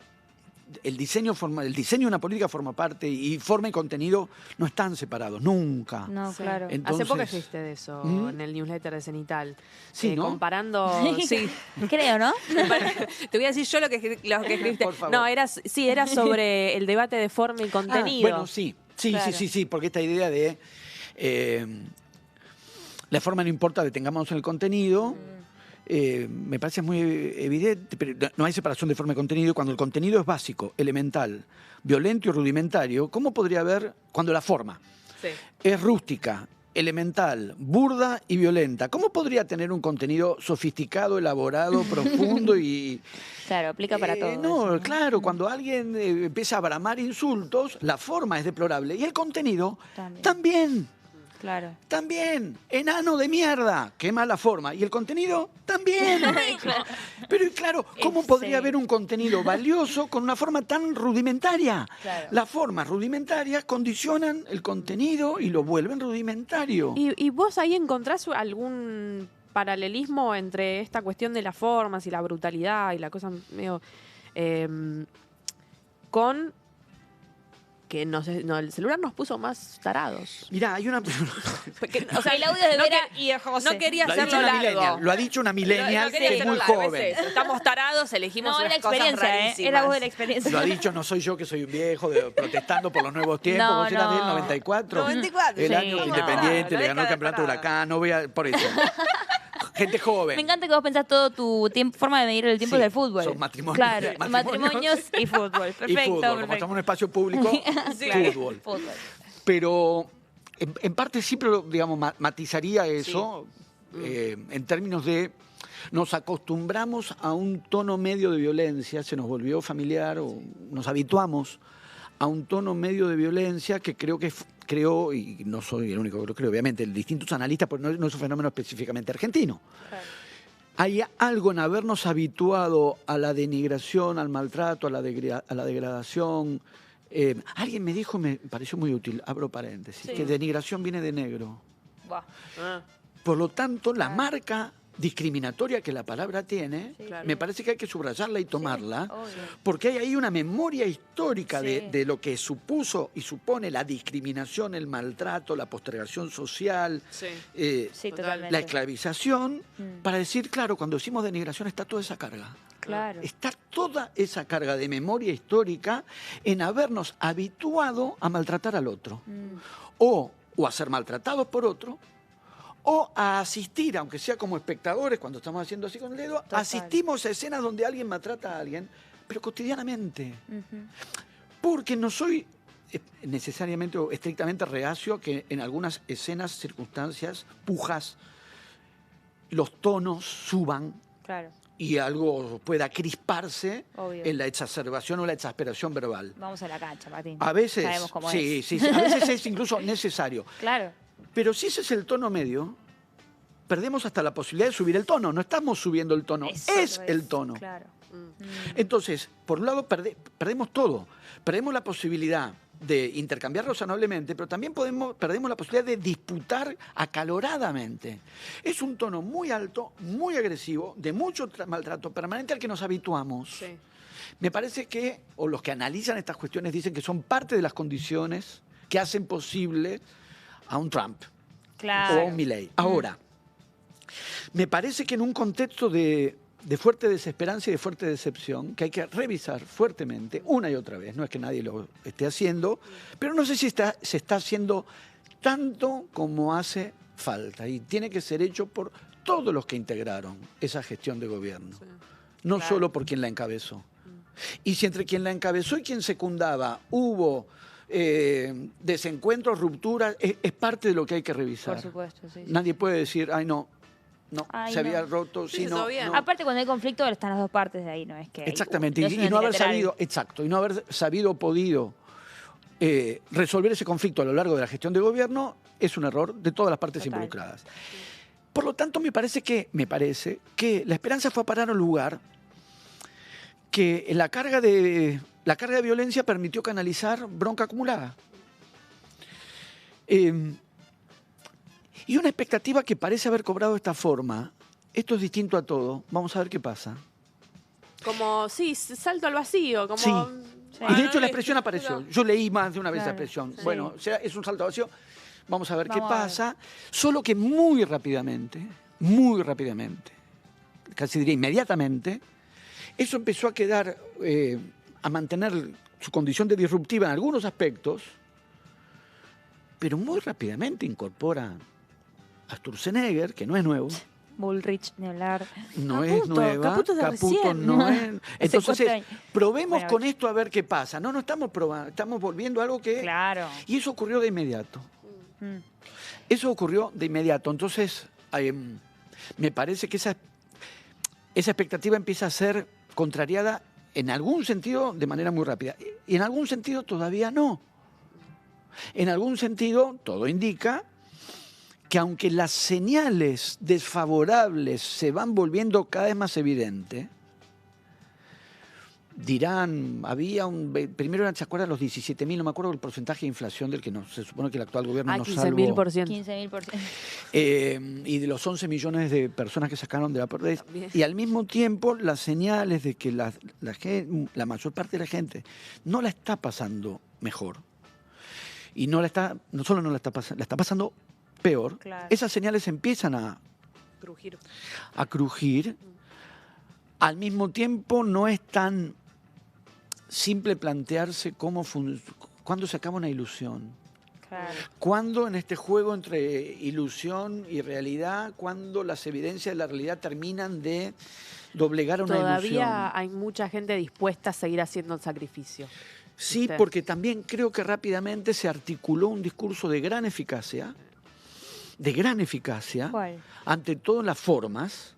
El diseño de una política forma parte y forma y contenido no están separados, nunca. No, Sí. claro. Entonces- Hace poco escribiste de eso en el newsletter de Cenital. Sí, ¿no? Comparando... sí. Creo, ¿no? Te voy a decir yo lo que escribiste. Por favor. No, era sobre el debate de forma y contenido. Bueno, sí, Claro. sí, porque esta idea de la forma no importa, detengámonos en el contenido, me parece muy evidente, pero no hay separación de forma y contenido. Cuando el contenido es básico, elemental, violento y rudimentario, ¿cómo podría haber, cuando la forma Sí. es rústica, elemental, burda y violenta, ¿cómo podría tener un contenido sofisticado, elaborado, profundo y... Claro, aplica para todo. No, eso, claro, cuando alguien empieza a bramar insultos, la forma es deplorable y el contenido también. Claro. También, enano de mierda, qué mala forma. Y el contenido también. Pero y claro, ¿cómo podría haber un contenido valioso con una forma tan rudimentaria? Claro. Las formas rudimentarias condicionan el contenido y lo vuelven rudimentario. ¿Y vos ahí encontrás algún paralelismo entre esta cuestión de las formas y la brutalidad y la cosa medio... con que el celular nos puso más tarados. Mirá, hay una... O sea, el audio de Vera y de José. No quería Lo ha dicho hacerlo una largo. millennial, lo ha dicho una millennial No quería que es hacerlo muy largo, joven. es eso. Estamos tarados, elegimos No, es la unas cosas experiencia, rarísimas. es la voz de la experiencia. Lo ha dicho, no soy yo que soy un viejo protestando por los nuevos tiempos. No, Vos eras del no. 94. 94, El sí. año ¿Cómo independiente, no? le ganó el La campeonato década Huracán. No voy a, por eso. Gente joven. Me encanta que vos pensás todo tu tiempo, forma de medir el tiempo Sí, del fútbol. son matrimonios. Claro, Matrimonios. matrimonios y fútbol. Perfecto, Y fútbol. Como perfecto. estamos en un espacio público, Claro, fútbol. fútbol. Pero en parte siempre, digamos, matizaría eso en términos de nos acostumbramos a un tono medio de violencia, se nos volvió familiar o nos habituamos a un tono medio de violencia que creo que creó, y no soy el único que lo creo, obviamente, distintos analistas, porque no es un fenómeno específicamente argentino. Claro. Hay algo en habernos habituado a la denigración, al maltrato, a la degradación. Alguien me dijo, me pareció muy útil, abro paréntesis, Sí. que denigración viene de negro. Buah. Ah, Por lo tanto, la Claro. marca discriminatoria que la palabra tiene, Sí. Claro. me parece que hay que subrayarla y tomarla, obvio. porque hay ahí una memoria histórica Sí. de lo que supuso y supone la discriminación, el maltrato, la postergación social, sí. Sí, Total. totalmente. la esclavización, Mm. para decir, claro, cuando decimos denigración está toda esa carga. Claro. Está toda esa carga de memoria histórica en habernos habituado a maltratar al otro. Mm. O a ser maltratados por otro, o a asistir, aunque sea como espectadores, cuando estamos haciendo así con el dedo, Total. asistimos a escenas donde alguien maltrata a alguien, pero cotidianamente. Ujú. Porque no soy necesariamente o estrictamente reacio a que en algunas escenas, circunstancias, pujas, los tonos suban Claro. y algo pueda crisparse Obvio. en la exacerbación o la exasperación verbal. Vamos a la cancha, Martín. A veces, Sabemos cómo sí, es. sí, sí, a veces es incluso necesario. Claro. Pero si ese es el tono medio, perdemos hasta la posibilidad de subir el tono. No estamos subiendo el tono, Eso es lo el tono. Claro. Mm. Mm. Entonces, por un lado, perdemos todo. Perdemos la posibilidad de intercambiar razonablemente, pero también perdemos la posibilidad de disputar acaloradamente. Es un tono muy alto, muy agresivo, de mucho maltrato permanente al que nos habituamos. Sí. Me parece que, o los que analizan estas cuestiones dicen que son parte de las condiciones que hacen posible a un Trump Claro. o a un Milei. Ahora, me parece que en un contexto de fuerte desesperanza y de fuerte decepción, que hay que revisar fuertemente una y otra vez, no es que nadie lo esté haciendo, pero no sé si se está haciendo tanto como hace falta y tiene que ser hecho por todos los que integraron esa gestión de gobierno, Sí. no Claro. solo por quien la encabezó. Y si entre quien la encabezó y quien secundaba hubo desencuentros, rupturas, es parte de lo que hay que revisar. Por supuesto, sí. sí. Nadie puede decir, ay, no, Ay, se había no. roto, Sí, sí, no, todo bien. no. Aparte, cuando hay conflicto, están las dos partes de ahí, ¿no? Es que hay Exactamente, no es y una no haber unilateral. sabido, exacto, y no haber sabido podido resolver ese conflicto a lo largo de la gestión de gobierno es un error de todas las partes Total. involucradas. Por lo tanto, me parece que la esperanza fue a parar a un lugar que la carga de violencia permitió canalizar bronca acumulada. Y una expectativa que parece haber cobrado esta forma. Esto es distinto a todo. Vamos a ver qué pasa. Como, sí, salto al vacío. Como, Sí. bueno, Y de hecho la listo, expresión apareció. pero- Yo leí más de una vez la Claro, expresión. sí. Bueno, o sea, es un salto vacío. Vamos a ver qué Vamos a ver. pasa. Solo que muy rápidamente, casi diría inmediatamente, eso empezó a quedar, a mantener su condición de disruptiva en algunos aspectos, pero muy rápidamente incorpora a Sturzenegger, que no es nuevo. Bullrich, ni hablar. No Caputo, es nueva. Caputo es de recién. no es. Entonces, 4 años. probemos Bueno, con esto a ver qué pasa. No estamos probando, estamos volviendo a algo que... Claro. Y eso ocurrió de inmediato. Mm. Eso ocurrió de inmediato. Entonces, me parece que esa expectativa empieza a ser contrariada en algún sentido de manera muy rápida. Y en algún sentido todavía no. En algún sentido, todo indica que aunque las señales desfavorables se van volviendo cada vez más evidentes, dirán, primero eran, ¿se acuerdan? Los 17.000, no me acuerdo el porcentaje de inflación del que se supone que el actual gobierno nos salvó. 15.000%. 15.000%. Y de los 11 millones de personas que sacaron de la pobreza. Y al mismo tiempo las señales de que la mayor parte de la gente no la está pasando mejor. Y no solo no la está pasando, la está pasando peor. Claro. Esas señales empiezan a crujir. Al mismo tiempo no es tan simple plantearse cuándo se acaba una ilusión. Claro. Cuándo en este juego entre ilusión y realidad, cuándo las evidencias de la realidad terminan de doblegar una ilusión. Todavía hay mucha gente dispuesta a seguir haciendo el sacrificio. Sí, ¿Viste? porque también creo que rápidamente se articuló un discurso de gran eficacia, ¿Cuál? ante todo en las formas.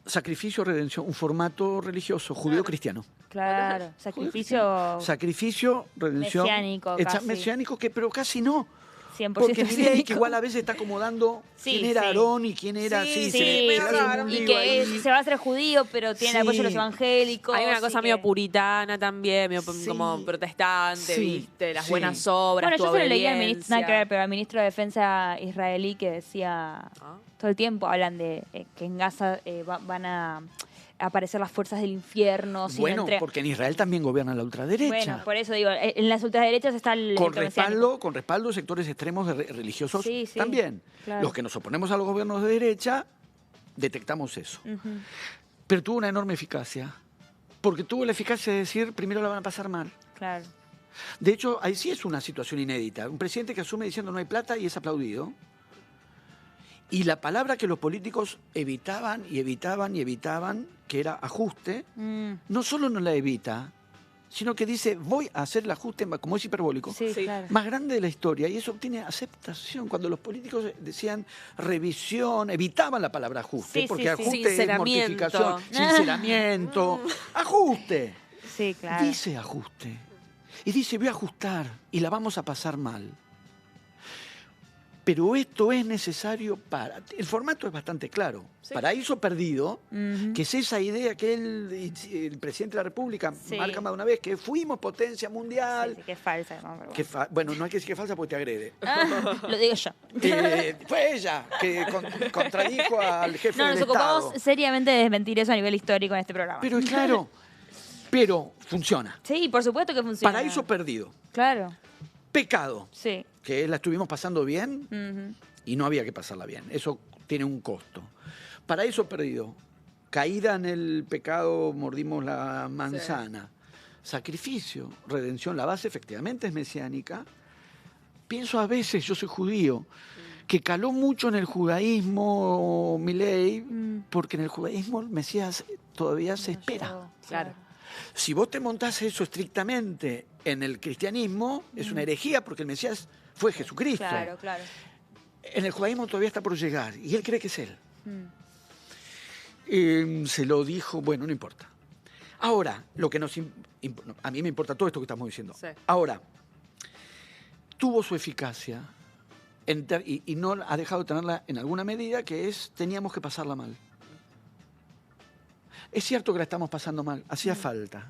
Sacrificio, redención, un formato religioso, judío-cristiano. Claro, sacrificio Sacrificio, redención. Mesiánico, casi. Mesiánico, pero casi no. 100% Porque mi idea es que mesiánico. igual a veces está acomodando Sí, quién era sí. Aarón y quién era... Sí, Sí, medio sí, raro. un y lío que ahí. se va a hacer judío, pero tiene el apoyo de los Sí. evangélicos. Hay una cosa y medio que- puritana también, medio Sí. como protestante, Sí, ¿viste? Las sí. buenas obras, Bueno, tu yo se lo leía al obediencia. ministro, nada que ver, pero al ministro de Defensa israelí que decía, Ah. todo el tiempo hablan de que en Gaza van a aparecer las fuerzas del infierno. si no Bueno, entre- porque en Israel también gobierna la ultraderecha. Bueno, por eso digo, en las ultraderechas está el con mesiánico. respaldo de sectores extremos religiosos Sí, sí, también. claro. Los que nos oponemos a los gobiernos de derecha, detectamos eso. Ujú. Pero tuvo una enorme eficacia. Porque tuvo la eficacia de decir, primero la van a pasar mal. Claro. De hecho, ahí sí es una situación inédita. Un presidente que asume diciendo no hay plata y es aplaudido. Y la palabra que los políticos evitaban, que era ajuste, no solo no la evita, sino que dice, voy a hacer el ajuste, como es hiperbólico, Sí, Sí. claro. más grande de la historia. Y eso obtiene aceptación. Cuando los políticos decían revisión, evitaban la palabra ajuste, Sí, porque sí, sí. ajuste es Sinceramiento. mortificación, sinceramiento. ¡Ajuste! Sí, claro. Dice ajuste. Y dice, voy a ajustar y la vamos a pasar mal. Pero esto es necesario para... El formato es bastante claro. Sí. Paraíso perdido, Ujú. que es esa idea que el presidente de la República Sí. marca más de una vez, que fuimos potencia mundial. Sí, sí, que es falsa. ¿no? Pero Bueno, no hay que decir que es falsa porque te agrede. bueno. Lo digo yo. Fue ella que contradijo al jefe No, del nos ocupamos Estado. seriamente de desmentir eso a nivel histórico en este programa. Pero claro, pero funciona. Sí, por supuesto que funciona. Paraíso perdido. Claro, Pecado, sí. que la estuvimos pasando bien Ujú. y no había que pasarla bien. Eso tiene un costo. Paraíso perdido. Caída en el pecado, mordimos la manzana. Sacrificio, redención. La base efectivamente es mesiánica. Pienso a veces, yo soy judío, que caló mucho en el judaísmo Milei, porque en el judaísmo el Mesías todavía se espera. Yo, Claro. Si vos te montás eso estrictamente en el cristianismo, es una herejía porque el Mesías fue Jesucristo. Claro, claro. En el judaísmo todavía está por llegar y él cree que es él. Mm. Se lo dijo, bueno, no importa. Ahora, lo que a mí me importa todo esto que estamos diciendo. Sí. Ahora, tuvo su eficacia y no ha dejado de tenerla en alguna medida, que es, teníamos que pasarla mal. Es cierto que la estamos pasando mal, hacía falta.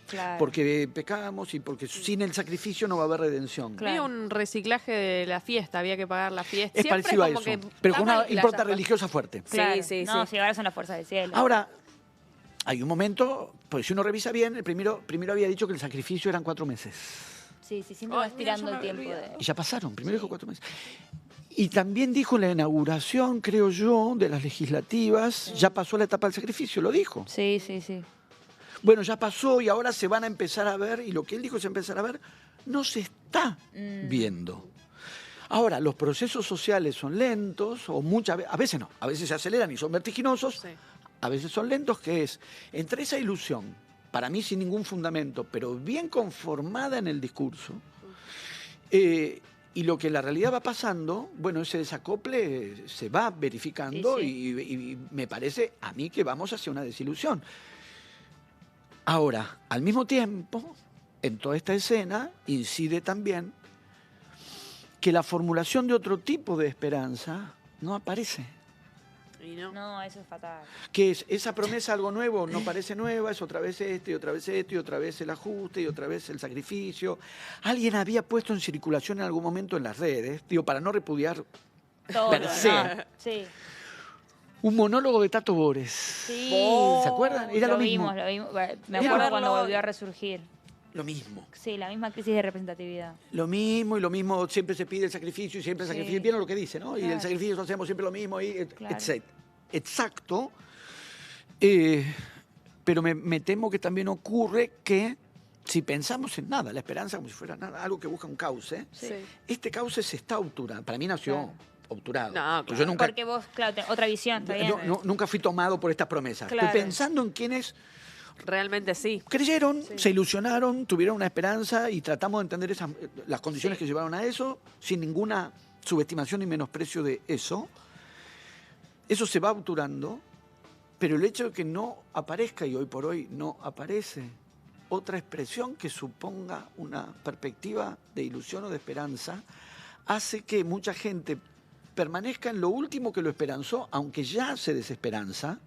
Claro. Porque pecamos y porque sin el sacrificio no va a haber redención. Claro. Había un reciclaje de la fiesta, había que pagar la fiesta. Es Siempre parecido a como eso, que pero está con una mal que la impronta hayas- religiosa fuerte. Claro. Sí, No, sí. si ahora son las fuerzas del cielo. Ahora, hay un momento, pues si uno revisa bien, el primero había dicho que el sacrificio eran 4 meses. Sí, sí, siempre Ay, vas mira, tirando yo el me tiempo había de... olvidado. Y ya pasaron, primero dijo 4 meses. Y también dijo en la inauguración, creo yo, de las legislativas, ya pasó la etapa del sacrificio, lo dijo. Sí, sí, sí. Bueno, ya pasó y ahora se van a empezar a ver, y lo que él dijo se empezar a ver, no se está viendo. Ahora, los procesos sociales son lentos, o a veces no, a veces se aceleran y son vertiginosos, Sí. a veces son lentos, que es, entre esa ilusión, para mí sin ningún fundamento, pero bien conformada en el discurso, y lo que la realidad va pasando, bueno, ese desacople se va verificando Sí, y me parece a mí que vamos hacia una desilusión. Ahora, al mismo tiempo, en toda esta escena incide también que la formulación de otro tipo de esperanza no aparece. Y no. No, eso es fatal. Que es esa promesa algo nuevo, no parece nueva, es otra vez esto, y otra vez esto, y otra vez el ajuste, y otra vez el sacrificio. Alguien había puesto en circulación en algún momento en las redes, digo, para no repudiar Todo, per se, ¿no? Sí. un monólogo de Tato Bores. Sí. ¿Se acuerdan? Era lo mismo. Vimos, lo vimos. Me Era acuerdo cuando verlo- volvió a resurgir. Lo mismo. Sí, la misma crisis de representatividad. Lo mismo y lo mismo, siempre se pide el sacrificio y siempre el Sí. sacrificio. ¿Vieron lo que dice, no? Y Claro. el sacrificio hacemos siempre lo mismo, y Claro. Exacto. Pero me temo que también ocurre que si pensamos en nada, la esperanza como si fuera nada, algo que busca un cauce, Sí. este cauce se está obturando. Para mí nació Claro. obturado. No, Pues claro. yo nunca, Porque vos, claro, otra visión, está bien. nunca fui tomado por estas promesas. Claro. Estoy pensando en quienes Realmente sí. creyeron, Sí. se ilusionaron, tuvieron una esperanza y tratamos de entender las condiciones Sí. que llevaron a eso, sin ninguna subestimación ni menosprecio de eso. Eso se va obturando, pero el hecho de que no aparezca, y hoy por hoy no aparece, otra expresión que suponga una perspectiva de ilusión o de esperanza, hace que mucha gente permanezca en lo último que lo esperanzó, aunque ya se desesperanza,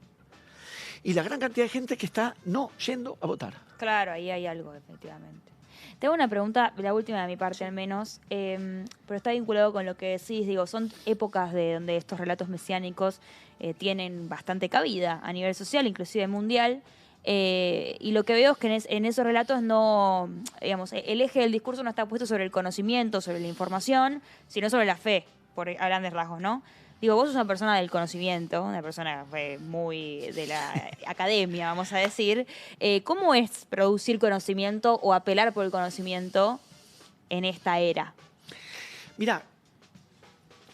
y la gran cantidad de gente que está no yendo a votar. Claro, ahí hay algo, efectivamente. Tengo una pregunta, la última de mi parte al menos, pero está vinculado con lo que decís. Digo, son épocas de donde estos relatos mesiánicos tienen bastante cabida a nivel social, inclusive mundial. Y lo que veo es que en esos relatos no, digamos, el eje del discurso no está puesto sobre el conocimiento, sobre la información, sino sobre la fe, por a grandes rasgos, ¿no? Digo, vos sos una persona del conocimiento, una persona muy de la academia, vamos a decir. ¿Cómo es producir conocimiento o apelar por el conocimiento en esta era? Mira,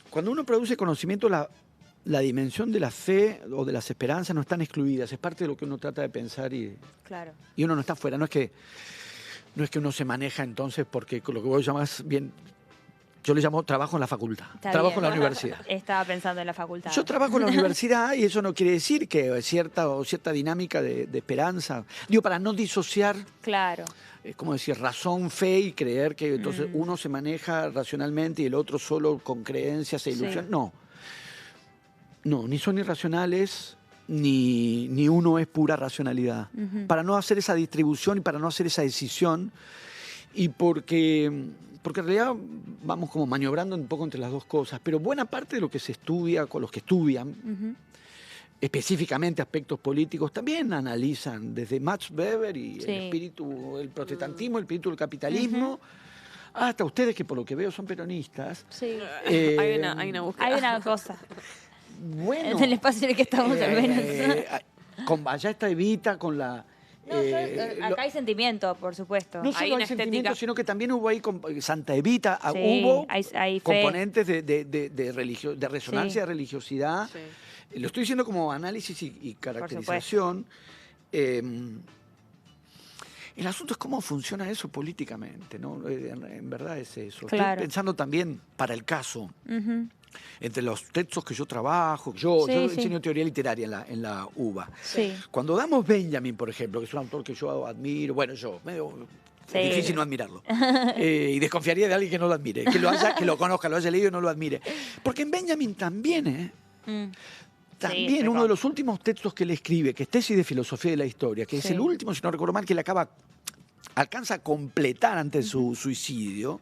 cuando uno produce conocimiento, la dimensión de la fe o de las esperanzas no están excluidas, es parte de lo que uno trata de pensar y Claro. uno no está fuera. No es que uno se maneja entonces porque lo que vos llamás bien, yo le llamo trabajo en la facultad, Está trabajo bien. en la universidad. Estaba pensando en la facultad. Yo trabajo en la universidad y eso no quiere decir que cierta dinámica de esperanza, digo, para no disociar, Claro. como decir, razón, fe y creer que entonces uno se maneja racionalmente y el otro solo con creencias e ilusión. Sí. No, ni son irracionales, ni uno es pura racionalidad. Ujú. Para no hacer esa distribución y para no hacer esa decisión, y porque en realidad vamos como maniobrando un poco entre las dos cosas, pero buena parte de lo que se estudia, con los que estudian, Ujú. específicamente aspectos políticos, también analizan desde Max Weber y Sí. el espíritu, el protestantismo, el espíritu del capitalismo, hasta ustedes que por lo que veo son peronistas. Sí. Hay una búsqueda. Hay una cosa. Bueno, En el espacio en el que estamos al menos. allá está Evita con la... No, acá hay sentimiento, por supuesto. No Hay solo hay una sentimiento, estética. sino que también hubo ahí Santa Evita, Sí, hubo hay fe. componentes de resonancia, Sí. de religiosidad. Sí. Lo estoy diciendo como análisis y caracterización. El asunto es cómo funciona eso políticamente, ¿no? En verdad es eso. Claro. Estoy pensando también para el caso, Ujú. entre los textos que yo trabajo, yo Sí, sí. enseño teoría literaria en la UBA. Sí. Cuando damos Benjamin, por ejemplo, que es un autor que yo admiro, bueno, Sí. es difícil no admirarlo. Y desconfiaría de alguien que no lo admire, que lo conozca, lo haya leído y no lo admire. Porque en Benjamin también, Mm. también Sí, uno recontra. de los últimos textos que le escribe, que es Tesis de Filosofía de la Historia, que es Sí. el último, si no recuerdo mal, que le alcanza a completar antes de su suicidio,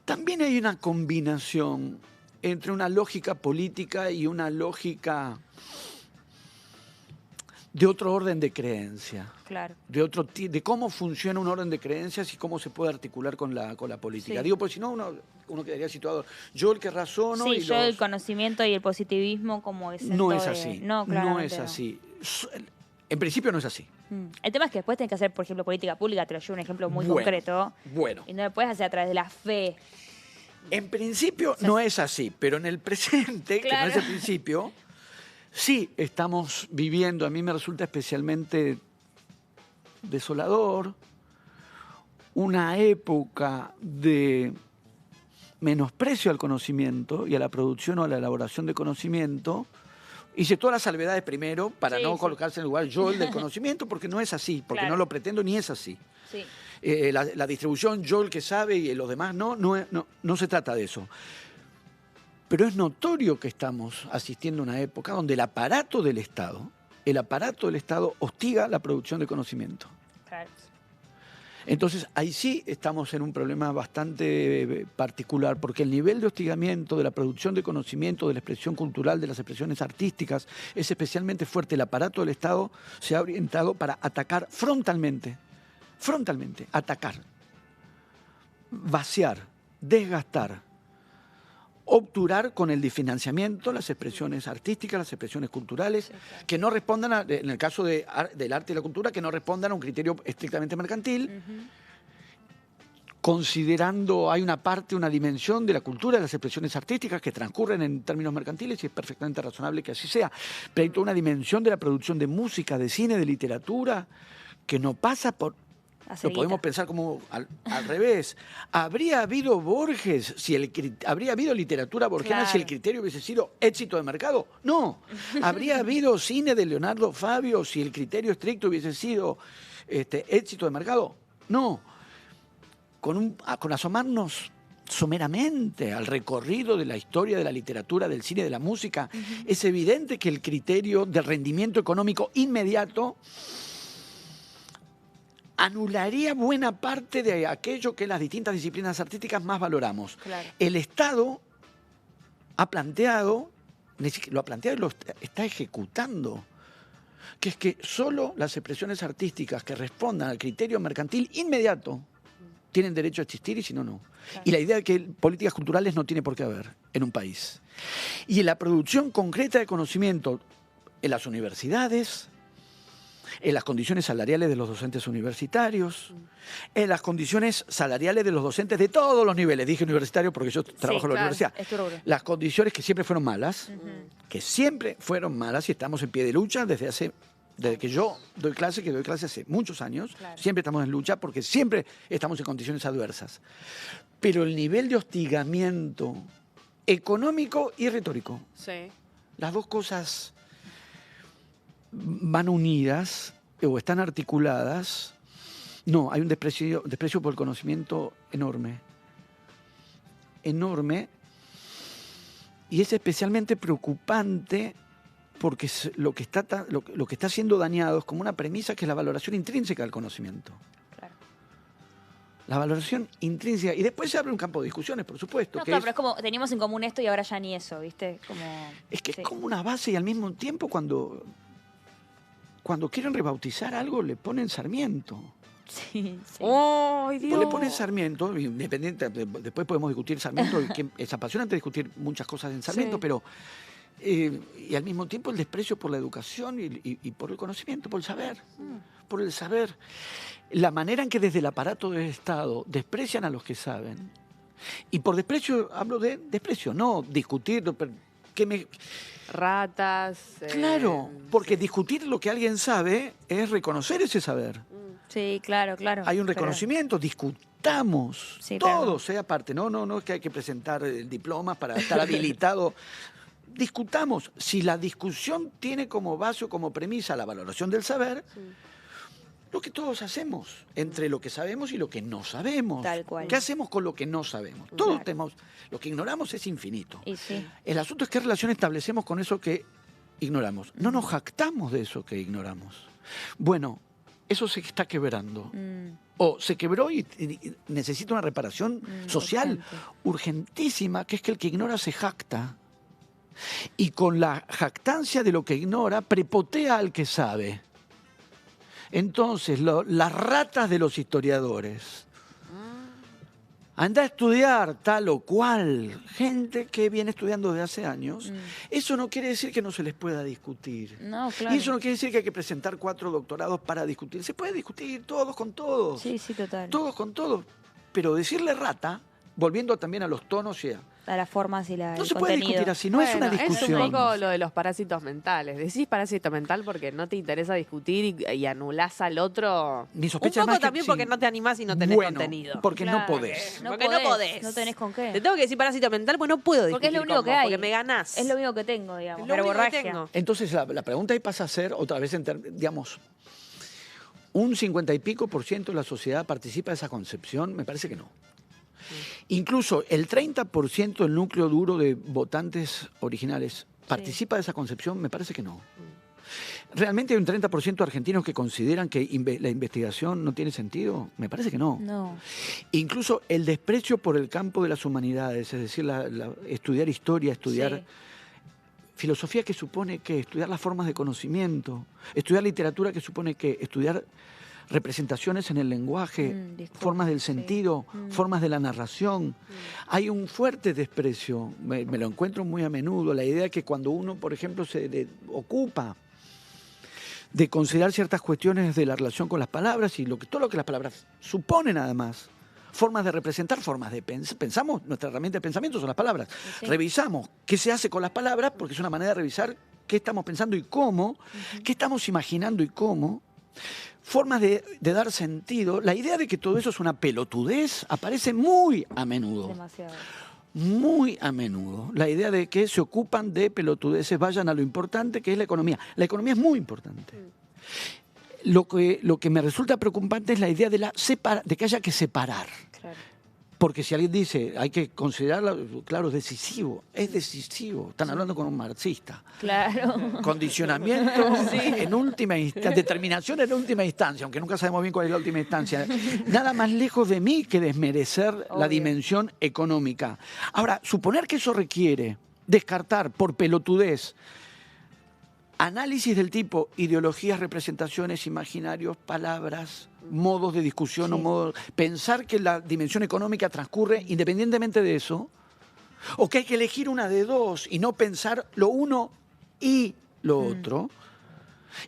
también hay una combinación entre una lógica política y una lógica de otro orden de creencia, Claro. de cómo funciona un orden de creencias y cómo se puede articular con la política. Sí. Digo, porque si no, uno quedaría situado. Yo el que razono Sí, y yo los... el conocimiento y el positivismo como exento No es de- así. No, No claramente es no. así. En principio no es así. El tema es que después tenés que hacer, por ejemplo, política pública, te lo llevo un ejemplo muy Bueno, concreto. Bueno, Y no lo puedes hacer a través de la fe. en principio no es así, pero en el presente, que no Claro. es el principio, sí estamos viviendo, a mí me resulta especialmente desolador, una época de menosprecio al conocimiento y a la producción o a la elaboración de conocimiento. Hice todas las salvedades primero para Sí, no sí. colocarse en el lugar yo el del conocimiento, porque no es así, porque Claro. no lo pretendo ni es así. Sí. La distribución, yo el que sabe y los demás no se trata de eso. Pero es notorio que estamos asistiendo a una época donde el aparato del Estado hostiga la producción de conocimiento. Claro. Entonces, ahí sí estamos en un problema bastante particular, porque el nivel de hostigamiento de la producción de conocimiento, de la expresión cultural, de las expresiones artísticas, es especialmente fuerte. El aparato del Estado se ha orientado para atacar frontalmente, atacar, vaciar, desgastar, obturar con el financiamiento las expresiones artísticas, las expresiones culturales, que no respondan, en el caso del arte y la cultura, que no respondan a un criterio estrictamente mercantil, considerando, hay una dimensión de la cultura, de las expresiones artísticas que transcurren en términos mercantiles y es perfectamente razonable que así sea, pero hay toda una dimensión de la producción de música, de cine, de literatura, que no pasa por... Lo podemos pensar como al revés. ¿Habría habido Borges, habría habido literatura borgiana si el criterio hubiese sido éxito de mercado? No. ¿Habría habido cine de Leonardo Fabio si el criterio estricto hubiese sido éxito de mercado? No. Con asomarnos someramente al recorrido de la historia de la literatura, del cine, de la música, es evidente que el criterio de rendimiento económico inmediato anularía buena parte de aquello que las distintas disciplinas artísticas más valoramos. Claro. El Estado ha planteado, lo ha planteado y lo está ejecutando, que es que solo las expresiones artísticas que respondan al criterio mercantil inmediato tienen derecho a existir y si no, no. Claro. Y la idea de que políticas culturales no tiene por qué haber en un país. Y en la producción concreta de conocimiento en las universidades, en las condiciones salariales de los docentes universitarios, en las condiciones salariales de los docentes de todos los niveles. Dije universitario porque yo trabajo en la universidad. Las condiciones que siempre fueron malas, y estamos en pie de lucha desde que yo doy clase, hace muchos años. Claro. Siempre estamos en lucha porque siempre estamos en condiciones adversas. Pero el nivel de hostigamiento económico y retórico, las dos cosas van unidas o están articuladas. No, hay un desprecio por el conocimiento enorme. Y es especialmente preocupante porque lo que está siendo dañado es como una premisa que es la valoración intrínseca del conocimiento. Claro. La valoración intrínseca. Y después se abre un campo de discusiones, por supuesto. No, claro, pero es como teníamos en común esto y ahora ya ni eso, ¿viste? Es que es como una base y al mismo tiempo cuando quieren rebautizar algo le ponen Sarmiento. Sí. ¡Oh, Dios! Le ponen Sarmiento, independiente, después podemos discutir Sarmiento, que es apasionante discutir muchas cosas en Sarmiento, pero y al mismo tiempo el desprecio por la educación y por el conocimiento, por el saber, por el saber. La manera en que desde el aparato del Estado desprecian a los que saben, y por desprecio hablo de desprecio, no discutir, ratas. Claro, porque discutir lo que alguien sabe es reconocer ese saber. Sí, claro. Hay un reconocimiento, discutamos, todo sea parte. No es que hay que presentar el diploma para estar habilitado. Discutamos. Si la discusión tiene como base o como premisa la valoración del saber, lo que todos hacemos, entre lo que sabemos y lo que no sabemos. Tal cual. ¿Qué hacemos con lo que no sabemos? Todos tenemos, lo que ignoramos es infinito. Y sí. El asunto es qué relación establecemos con eso que ignoramos. No nos jactamos de eso que ignoramos. Bueno, eso se está quebrando. O se quebró y necesita una reparación social urgentísima, que es que el que ignora se jacta. Y con la jactancia de lo que ignora, prepotea al que sabe. Entonces, las ratas de los historiadores. Anda a estudiar tal o cual. Gente que viene estudiando desde hace años. Eso no quiere decir que no se les pueda discutir. No, claro. Y eso no quiere decir que hay que presentar 4 doctorados para discutir. Se puede discutir todos con todos. Sí, total. Todos con todos. Pero decirle rata, volviendo también a los tonos y a las formas y el no se puede contenido. discutir así, no es una discusión. Es un poco lo de los parásitos mentales. Decís parásito mental porque no te interesa discutir y anulás al otro. Mi sospecha un poco es más también que, porque no te animás y no tenés contenido. Porque no podés. Porque no podés. No tenés con qué. Te tengo que decir parásito mental porque no puedo discutir porque es lo único que hay. Porque me ganás. Es lo único que tengo, digamos. Es lo único que tengo. Entonces la pregunta ahí pasa a ser, otra vez, digamos, un 50 y pico % de la sociedad participa de esa concepción, me parece que no. Incluso el 30% del núcleo duro de votantes originales participa de esa concepción, me parece que no. ¿Realmente hay un 30% de argentinos que consideran que la investigación no tiene sentido? Me parece que no. No. Incluso el desprecio por el campo de las humanidades, es decir, estudiar historia, estudiar filosofía, que supone que estudiar las formas de conocimiento, estudiar literatura, que supone que estudiar representaciones en el lenguaje, formas del sentido, formas de la narración. Hay un fuerte desprecio, me lo encuentro muy a menudo, la idea que cuando uno, por ejemplo, se ocupa de considerar ciertas cuestiones de la relación con las palabras y todo lo que las palabras suponen, además, formas de representar, formas de pensamos, nuestra herramienta de pensamiento son las palabras. Sí. Revisamos qué se hace con las palabras, porque es una manera de revisar qué estamos pensando y cómo, qué estamos imaginando y cómo. Formas de dar sentido. La idea de que todo eso es una pelotudez aparece muy a menudo. Demasiado. Muy a menudo. La idea de que se ocupan de pelotudeces, vayan a lo importante que es la economía. La economía es muy importante. Lo que me resulta preocupante es la idea de que haya que separar. Claro. Porque si alguien dice, hay que considerarlo, claro, es decisivo. Están hablando con un marxista. Claro. Condicionamiento en última instancia, determinación en última instancia, aunque nunca sabemos bien cuál es la última instancia. Nada más lejos de mí que desmerecer la dimensión económica. Ahora, suponer que eso requiere descartar por pelotudez análisis del tipo ideologías, representaciones, imaginarios, palabras, modos de discusión o modos... Pensar que la dimensión económica transcurre independientemente de eso, o que hay que elegir una de dos y no pensar lo uno y lo otro,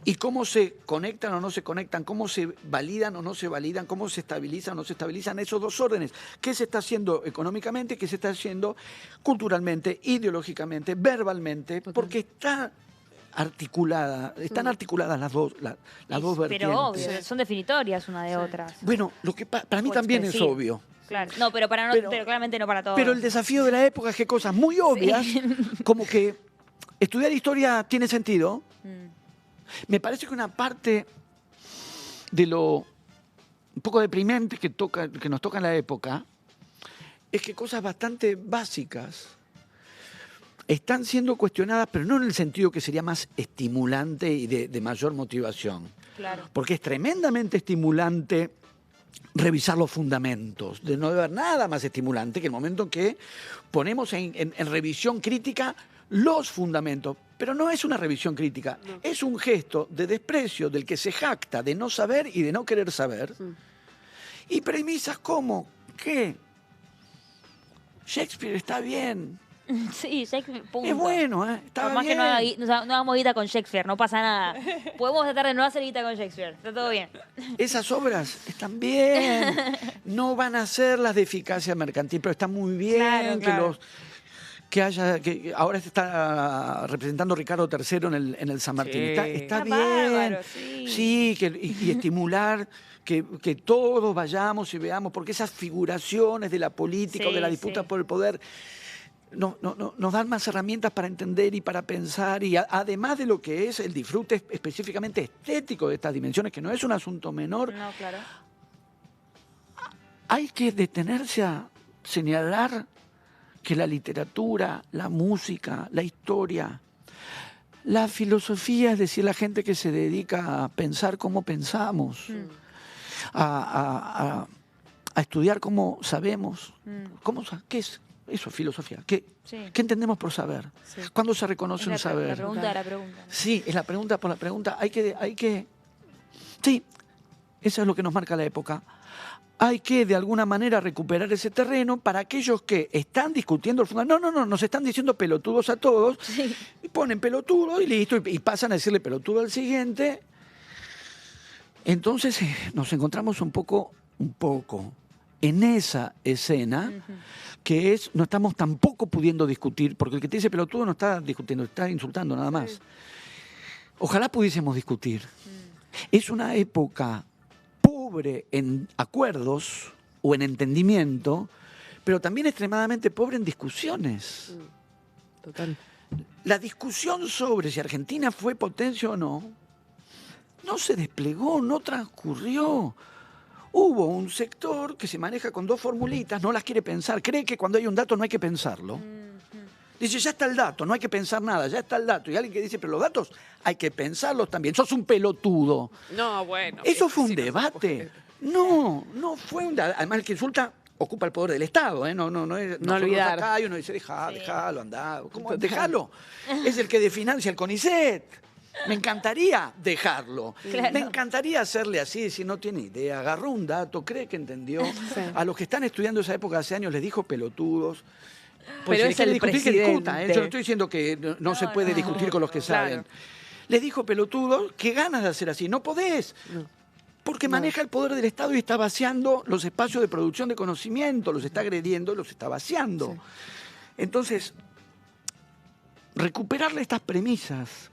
y cómo se conectan o no se conectan, cómo se validan o no se validan, cómo se estabilizan o no se estabilizan esos dos órdenes. ¿Qué se está haciendo económicamente? ¿Qué se está haciendo culturalmente, ideológicamente, verbalmente? Porque están articuladas las dos vertientes. Pero obvio, son definitorias una de otras. Bueno, para mí también es obvio. Claro. No, pero claramente no para todos. Pero el desafío de la época es que cosas muy obvias, como que estudiar historia tiene sentido. Me parece que una parte de lo un poco deprimente que nos toca en la época es que cosas bastante básicas están siendo cuestionadas, pero no en el sentido que sería más estimulante y de mayor motivación. Claro. Porque es tremendamente estimulante revisar los fundamentos. De no haber nada más estimulante que el momento en que ponemos en revisión crítica los fundamentos. Pero no es una revisión crítica, es un gesto de desprecio del que se jacta de no saber y de no querer saber. Y premisas como que Shakespeare está bien. Sí, Shakespeare, punto. Es bueno, está más bien. que no hagamos guita con Shakespeare, no pasa nada. Podemos tratar de no hacer guita con Shakespeare, está todo bien. Esas obras están bien, no van a ser las de eficacia mercantil, pero está muy bien que ahora se está representando Ricardo III en el San Martín. Está bien. Bárbaro, sí, y estimular que todos vayamos y veamos, porque esas figuraciones de la política o de la disputa por el poder nos dan más herramientas para entender y para pensar, y además de lo que es el disfrute específicamente estético de estas dimensiones, que no es un asunto menor. No, claro. Hay que detenerse a señalar que la literatura, la música, la historia, la filosofía, es decir, la gente que se dedica a pensar cómo pensamos, a estudiar cómo sabemos, ¿qué es eso, filosofía? ¿Qué entendemos por saber? Sí. ¿Cuándo se reconoce un saber? La pregunta. Sí, es la pregunta por la pregunta. Sí, eso es lo que nos marca la época. Hay que, de alguna manera, recuperar ese terreno para aquellos que están discutiendo el fundamento. No, nos están diciendo pelotudos a todos. Sí. Y ponen pelotudo y listo, y pasan a decirle pelotudo al siguiente. Entonces nos encontramos un poco en esa escena que no estamos tampoco pudiendo discutir, porque el que te dice pelotudo no está discutiendo, está insultando nada más. Sí. Ojalá pudiésemos discutir. Es una época pobre en acuerdos o en entendimiento, pero también extremadamente pobre en discusiones. Total. La discusión sobre si Argentina fue potencia o no se desplegó, no transcurrió. hubo un sector que se maneja con 2 formulitas, no las quiere pensar, cree que cuando hay un dato no hay que pensarlo. Dice, ya está el dato, no hay que pensar nada, ya está el dato. Y alguien que dice, pero los datos hay que pensarlos también. Sos un pelotudo. No, bueno. ¿Eso fue un sí, no se debate? puede. No fue un debate. Además, el que insulta ocupa el poder del Estado, ¿eh? No es, No olvidar. acá y uno dice, dejalo, andá. ¿Cómo? Dejalo. Es el que financia el CONICET. Me encantaría dejarlo. Claro. Me encantaría hacerle así, si no tiene idea. Agarró un dato, cree que entendió. A los que están estudiando esa época hace años les dijo pelotudos. Pues Pero si es quiere el discutir, que discuta, ¿eh? presidente. Yo no estoy diciendo que no se puede discutir con los que Claro. saben. Les dijo pelotudos, qué ganas de hacer así. No podés. Porque maneja el poder del Estado y está vaciando los espacios de producción de conocimiento, los está agrediendo, los está vaciando. Sí. Entonces, recuperarle estas premisas,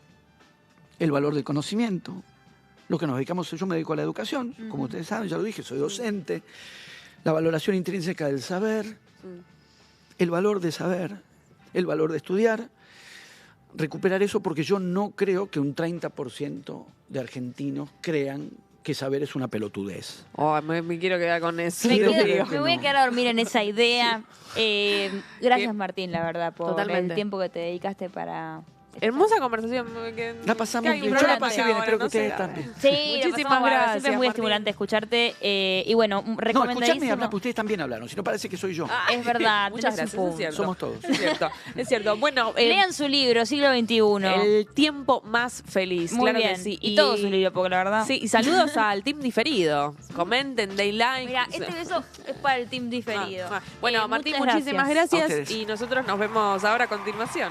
el valor del conocimiento, lo que nos dedicamos, yo me dedico a la educación, como ustedes saben, ya lo dije, soy docente, la valoración intrínseca del saber, el valor de saber, el valor de estudiar, recuperar eso porque yo no creo que un 30% de argentinos crean que saber es una pelotudez. Oh, me quiero quedar con eso. Me, Sí, quedo- creo que me voy a no. quedar a dormir en esa idea. Gracias, Martín, la verdad, por Totalmente. el tiempo que te dedicaste para... Hermosa conversación. La pasamos que hay un bien, yo la programa pasé de bien, ahora, espero que no sé. ustedes también. Sí, Muchísimas la pasamos bárbaro. gracias, Siempre es muy Martín. estimulante escucharte. Y bueno, No, escuchadme y recomendadísimo. hablar, porque ustedes también hablaron, si no parece que soy yo. Es verdad, Muchas tenés gracias, un punto. es cierto. Somos todos. Es cierto, es cierto. Bueno, Lean su libro, siglo XXI. El tiempo más feliz. Muy claro bien. que sí. Y todo su libro, porque la verdad... Sí, y saludos al team diferido. Comenten, Dayline. Mira, este beso es para el team diferido. Bueno, Martín, muchas muchísimas A gracias ustedes. y nosotros nos vemos ahora a continuación.